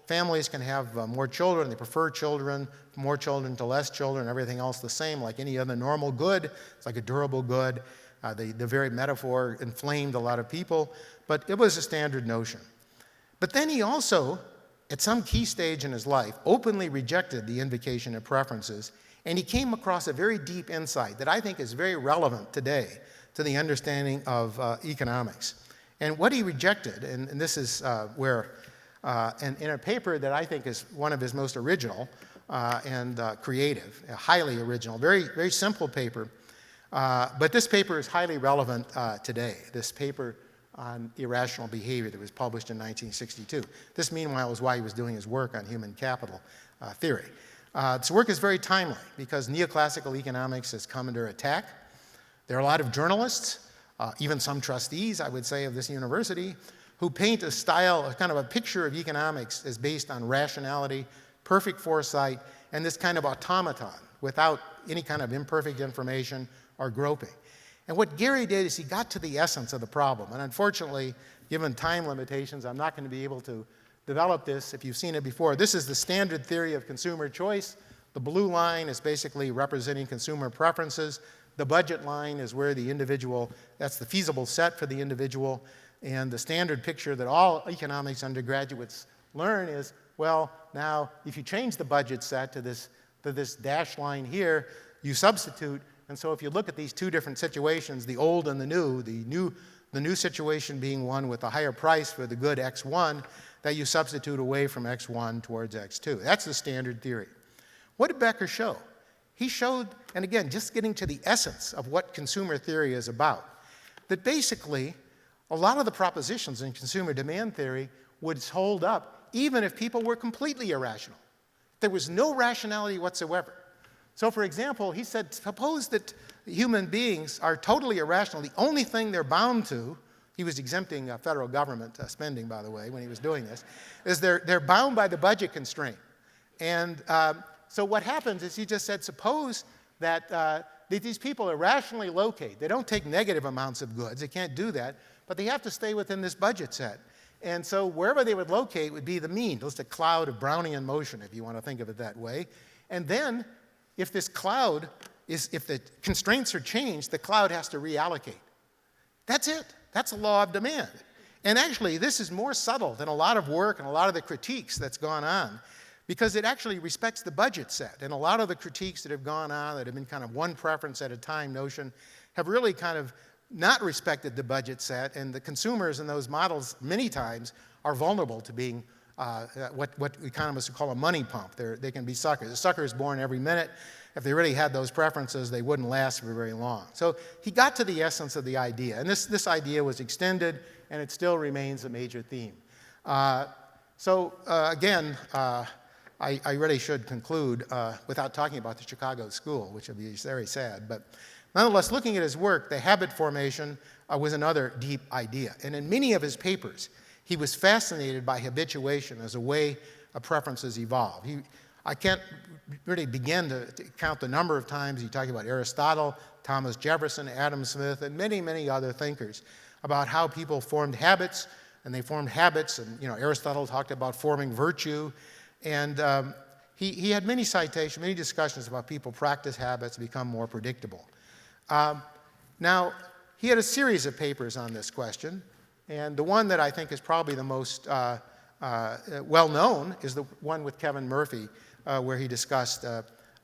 families can have more children. They prefer children, more children to less children, everything else the same, like any other normal good. It's like a durable good. The very metaphor inflamed a lot of people, but it was a standard notion. But then he also, at some key stage in his life, openly rejected the invocation of preferences. And he came across a very deep insight that I think is very relevant today to the understanding of economics. And what he rejected, and this is where, in a paper that I think is one of his most original and creative, highly original, very, very simple paper, but this paper is highly relevant today. This paper on irrational behavior that was published in 1962. This, meanwhile, is why he was doing his work on human capital theory. This work is very timely because neoclassical economics has come under attack. There are a lot of journalists, even some trustees, I would say, of this university, who paint a style, a kind of a picture of economics as based on rationality, perfect foresight, and this kind of automaton without any kind of imperfect information or groping. And what Gary did is he got to the essence of the problem. And unfortunately, given time limitations, I'm not going to be able to develop this. If you've seen it before, this is the standard theory of consumer choice. The blue line is basically representing consumer preferences. The budget line is where the individual, that's the feasible set for the individual. And the standard picture that all economics undergraduates learn is, well, now if you change the budget set to this dashed line here, you substitute. And so if you look at these two different situations, the old and the new situation being one with a higher price for the good X1, that you substitute away from X1 towards X2. That's the standard theory. What did Becker show? He showed, and again, just getting to the essence of what consumer theory is about, that basically a lot of the propositions in consumer demand theory would hold up even if people were completely irrational. There was no rationality whatsoever. So for example, he said, suppose that human beings are totally irrational. The only thing they're bound to, he was exempting federal government spending, by the way, when he was doing this, is they're bound by the budget constraint. And so what happens is he just said, suppose that these people irrationally locate. They don't take negative amounts of goods. They can't do that. But they have to stay within this budget set. And so wherever they would locate would be the mean, just a cloud of Brownian motion, if you want to think of it that way. And then if this cloud if the constraints are changed, the cloud has to reallocate. That's it. That's the law of demand. And actually, this is more subtle than a lot of work and a lot of the critiques that's gone on, because it actually respects the budget set. And a lot of the critiques that have gone on that have been kind of one preference at a time notion have really kind of not respected the budget set, and the consumers in those models many times are vulnerable to being what economists would call a money pump. They can be suckers. A sucker is born every minute. If they really had those preferences, they wouldn't last for very long. So he got to the essence of the idea, and this idea was extended, and it still remains a major theme. Again, I really should conclude without talking about the Chicago School, which would be very sad. But nonetheless, looking at his work, the habit formation was another deep idea. And in many of his papers, he was fascinated by habituation as a way preferences evolve. I can't really begin to count the number of times he talked about Aristotle, Thomas Jefferson, Adam Smith, and many, many other thinkers about how people formed habits, and they formed habits, and Aristotle talked about forming virtue, and he had many citations, many discussions about people practice habits, become more predictable. Now, he had a series of papers on this question, and the one that I think is probably the most well-known is the one with Kevin Murphy, where he discussed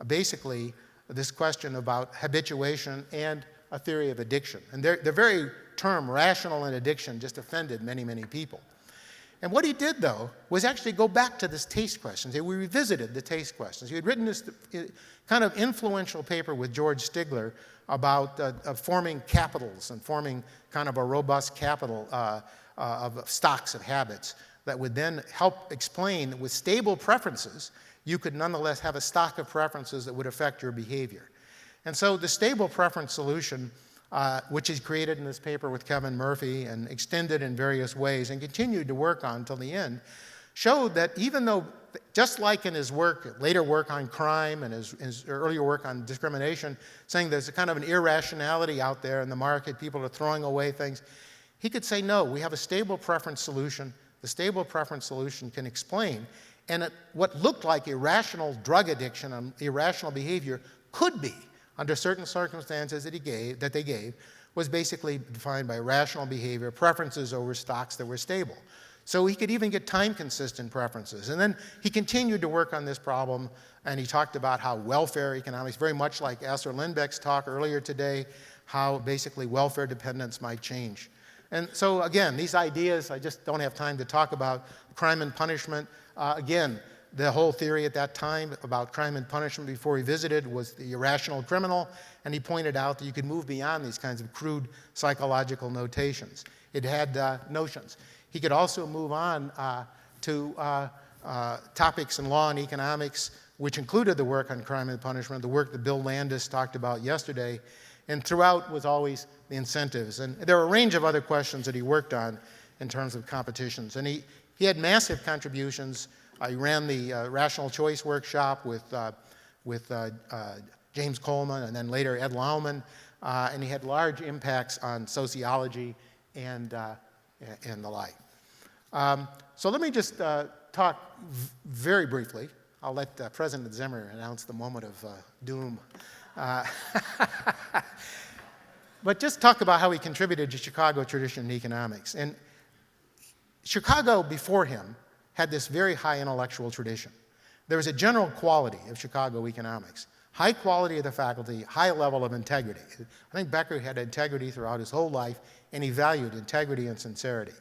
basically this question about habituation and a theory of addiction. And the very term rational and addiction just offended many, many people. And what he did, though, was actually go back to this taste question. We revisited the taste questions. He had written this kind of influential paper with George Stigler about forming capitals and forming kind of a robust capital of stocks of habits that would then help explain that with stable preferences, you could nonetheless have a stock of preferences that would affect your behavior. And so the stable preference solution, which is created in this paper with Kevin Murphy and extended in various ways and continued to work on until the end, showed that even though, just like in his work, later work on crime and his earlier work on discrimination, saying there's a kind of an irrationality out there in the market, people are throwing away things, he could say, no, we have a stable preference solution. The stable preference solution can explain. And what looked like irrational drug addiction and irrational behavior could be, under certain circumstances that they gave, was basically defined by rational behavior, preferences over stocks that were stable. So he could even get time-consistent preferences. And then he continued to work on this problem, and he talked about how welfare economics, very much like Assar Lindbeck's talk earlier today, how basically welfare dependence might change. And so again, these ideas, I just don't have time to talk about crime and punishment. Again, The whole theory at that time about crime and punishment before he visited was the irrational criminal, and he pointed out that you could move beyond these kinds of crude psychological notations. It had notions. He could also move on to topics in law and economics, which included the work on crime and punishment, the work that Bill Landis talked about yesterday, and throughout was always the incentives. And there were a range of other questions that he worked on in terms of competitions. And he had massive contributions. He ran the Rational Choice Workshop with James Coleman and then later Ed Lauman, and he had large impacts on sociology and the like. So let me just talk very briefly. I'll let President Zimmer announce the moment of doom. But just talk about how he contributed to Chicago tradition in economics. And Chicago before him had this very high intellectual tradition. There was a general quality of Chicago economics. High quality of the faculty, high level of integrity. I think Becker had integrity throughout his whole life, and he valued integrity and sincerity.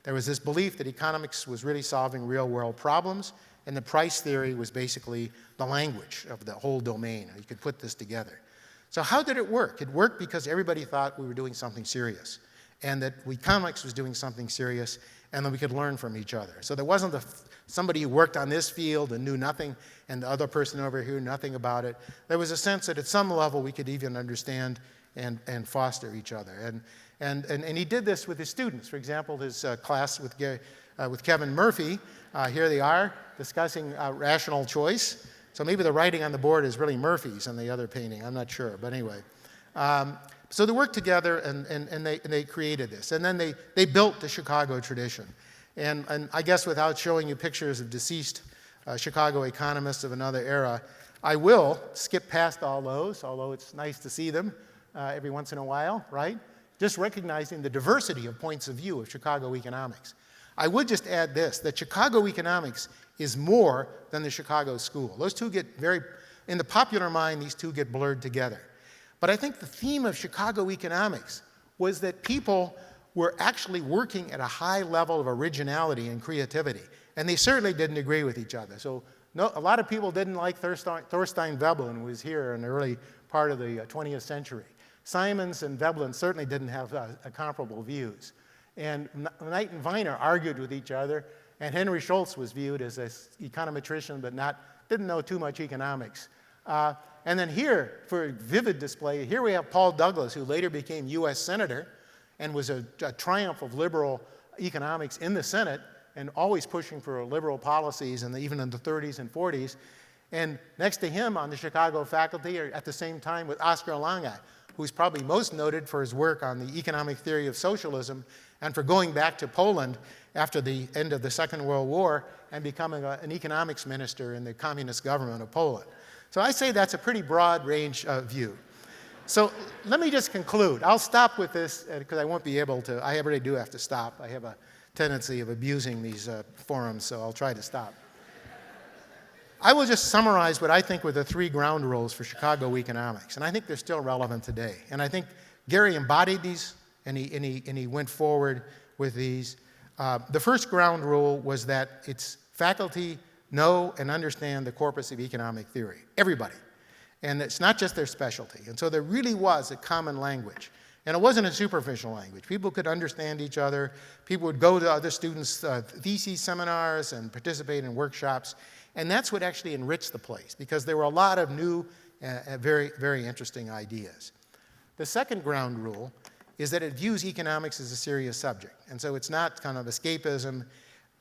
There was this belief that economics was really solving real-world problems, and the price theory was basically the language of the whole domain. You could put this together. So how did it work? It worked because everybody thought we were doing something serious, and that economics was doing something serious, and then we could learn from each other. So there wasn't somebody who worked on this field and knew nothing, and the other person over here knew nothing about it. There was a sense that at some level we could even understand and foster each other. And he did this with his students. For example, his class with Kevin Murphy, here they are discussing rational choice. So maybe the writing on the board is really Murphy's on the other painting, I'm not sure, but anyway. So they worked together and they created this. And then they built the Chicago tradition. And I guess without showing you pictures of deceased Chicago economists of another era, I will skip past all those, although it's nice to see them every once in a while, right? Just recognizing the diversity of points of view of Chicago economics. I would just add this, that Chicago economics is more than the Chicago school. Those two get in the popular mind, these two get blurred together. But I think the theme of Chicago economics was that people were actually working at a high level of originality and creativity. And they certainly didn't agree with each other. So a lot of people didn't like Thorstein Veblen, who was here in the early part of the 20th century. Simons and Veblen certainly didn't have comparable views. And Knight and Viner argued with each other, and Henry Schultz was viewed as an econometrician, but didn't know too much economics. And then here, for a vivid display, here we have Paul Douglas, who later became U.S. Senator and was a triumph of liberal economics in the Senate and always pushing for liberal policies, and even in the 30s and 40s. And next to him on the Chicago faculty, or at the same time with Oskar Lange, who's probably most noted for his work on the economic theory of socialism and for going back to Poland after the end of the Second World War and becoming an economics minister in the communist government of Poland. So I say that's a pretty broad range of view. So let me just conclude. I'll stop with this because I won't be able to. I really do have to stop. I have a tendency of abusing these forums, so I'll try to stop. I will just summarize what I think were the three ground rules for Chicago economics, and I think they're still relevant today. And I think Gary embodied these, and he went forward with these. The first ground rule was that its faculty know and understand the corpus of economic theory, everybody. And it's not just their specialty. And so there really was a common language. And it wasn't a superficial language. People could understand each other. People would go to other students' thesis seminars and participate in workshops. And that's what actually enriched the place, because there were a lot of new, very, very interesting ideas. The second ground rule is that it views economics as a serious subject. And so it's not kind of escapism.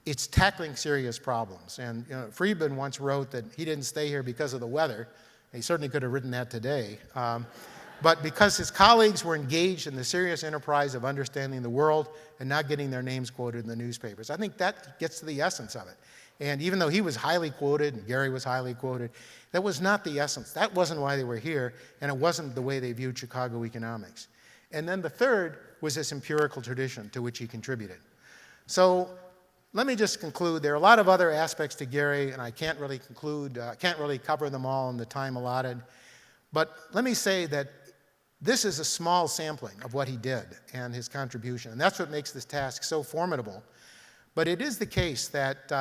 It's tackling serious problems. And Friedman once wrote that he didn't stay here because of the weather. He certainly could have written that today. But because his colleagues were engaged in the serious enterprise of understanding the world and not getting their names quoted in the newspapers. I think that gets to the essence of it. And even though he was highly quoted and Gary was highly quoted, that was not the essence. That wasn't why they were here, and it wasn't the way they viewed Chicago economics. And then the third was this empirical tradition to which he contributed. So let me just conclude. There are a lot of other aspects to Gary, and I can't really conclude, can't really cover them all in the time allotted. But let me say that this is a small sampling of what he did and his contribution, and that's what makes this task so formidable. But it is the case that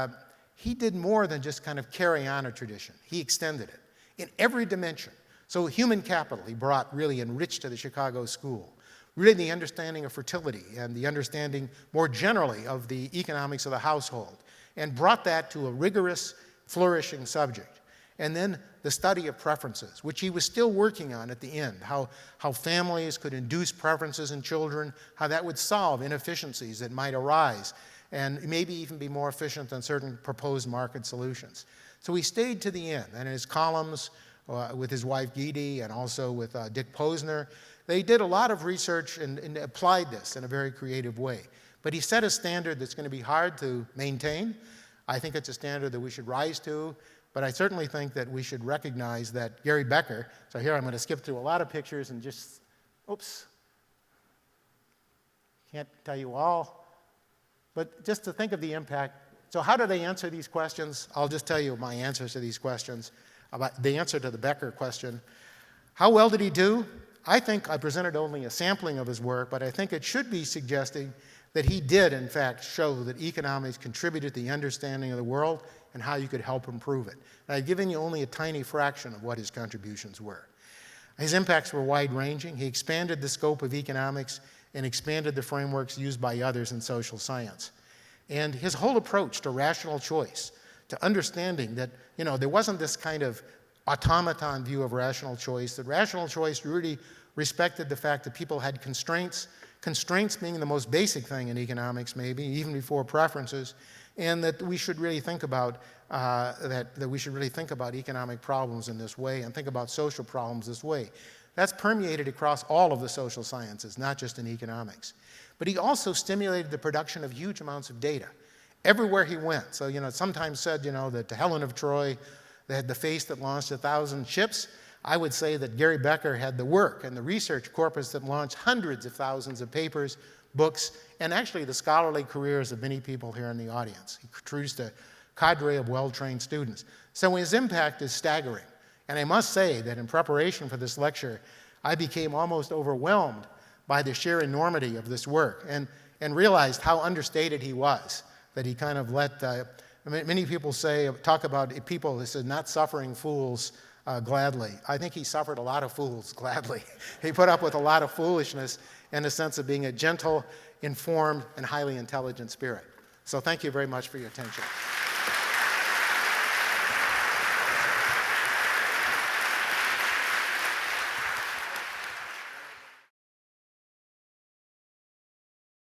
he did more than just kind of carry on a tradition. He extended it in every dimension. So human capital he brought really enriched to the Chicago school. Really the understanding of fertility and the understanding more generally of the economics of the household, and brought that to a rigorous, flourishing subject. And then the study of preferences, which he was still working on at the end, how families could induce preferences in children, how that would solve inefficiencies that might arise, and maybe even be more efficient than certain proposed market solutions. So he stayed to the end, and in his columns with his wife Gidi and also with Dick Posner, they did a lot of research and applied this in a very creative way. But he set a standard that's going to be hard to maintain. I think it's a standard that we should rise to, but I certainly think that we should recognize that Gary Becker, so here I'm going to skip through a lot of pictures and just, oops, can't tell you all, but just to think of the impact. So how do they answer these questions? I'll just tell you my answers to these questions. About the answer to the Becker question. How well did he do? I think I presented only a sampling of his work, but I think it should be suggesting that he did, in fact, show that economics contributed to the understanding of the world and how you could help improve it. And I've given you only a tiny fraction of what his contributions were. His impacts were wide-ranging. He expanded the scope of economics and expanded the frameworks used by others in social science. And his whole approach to rational choice, to understanding that, there wasn't this kind of automaton view of rational choice, that rational choice really respected the fact that people had constraints, constraints being the most basic thing in economics maybe, even before preferences, and that we should really think about economic problems in this way and think about social problems this way. That's permeated across all of the social sciences, not just in economics. But he also stimulated the production of huge amounts of data everywhere he went. So, it's sometimes said, that Helen of Troy, they had the face that launched 1,000 ships. I would say that Gary Becker had the work and the research corpus that launched hundreds of thousands of papers, books, and actually the scholarly careers of many people here in the audience. He produced a cadre of well-trained students. So his impact is staggering. And I must say that in preparation for this lecture, I became almost overwhelmed by the sheer enormity of this work and realized how understated he was, that he kind of let, many people talk about people, this is not suffering fools gladly. I think he suffered a lot of fools gladly. He put up with a lot of foolishness in the sense of being a gentle, informed, and highly intelligent spirit. So thank you very much for your attention.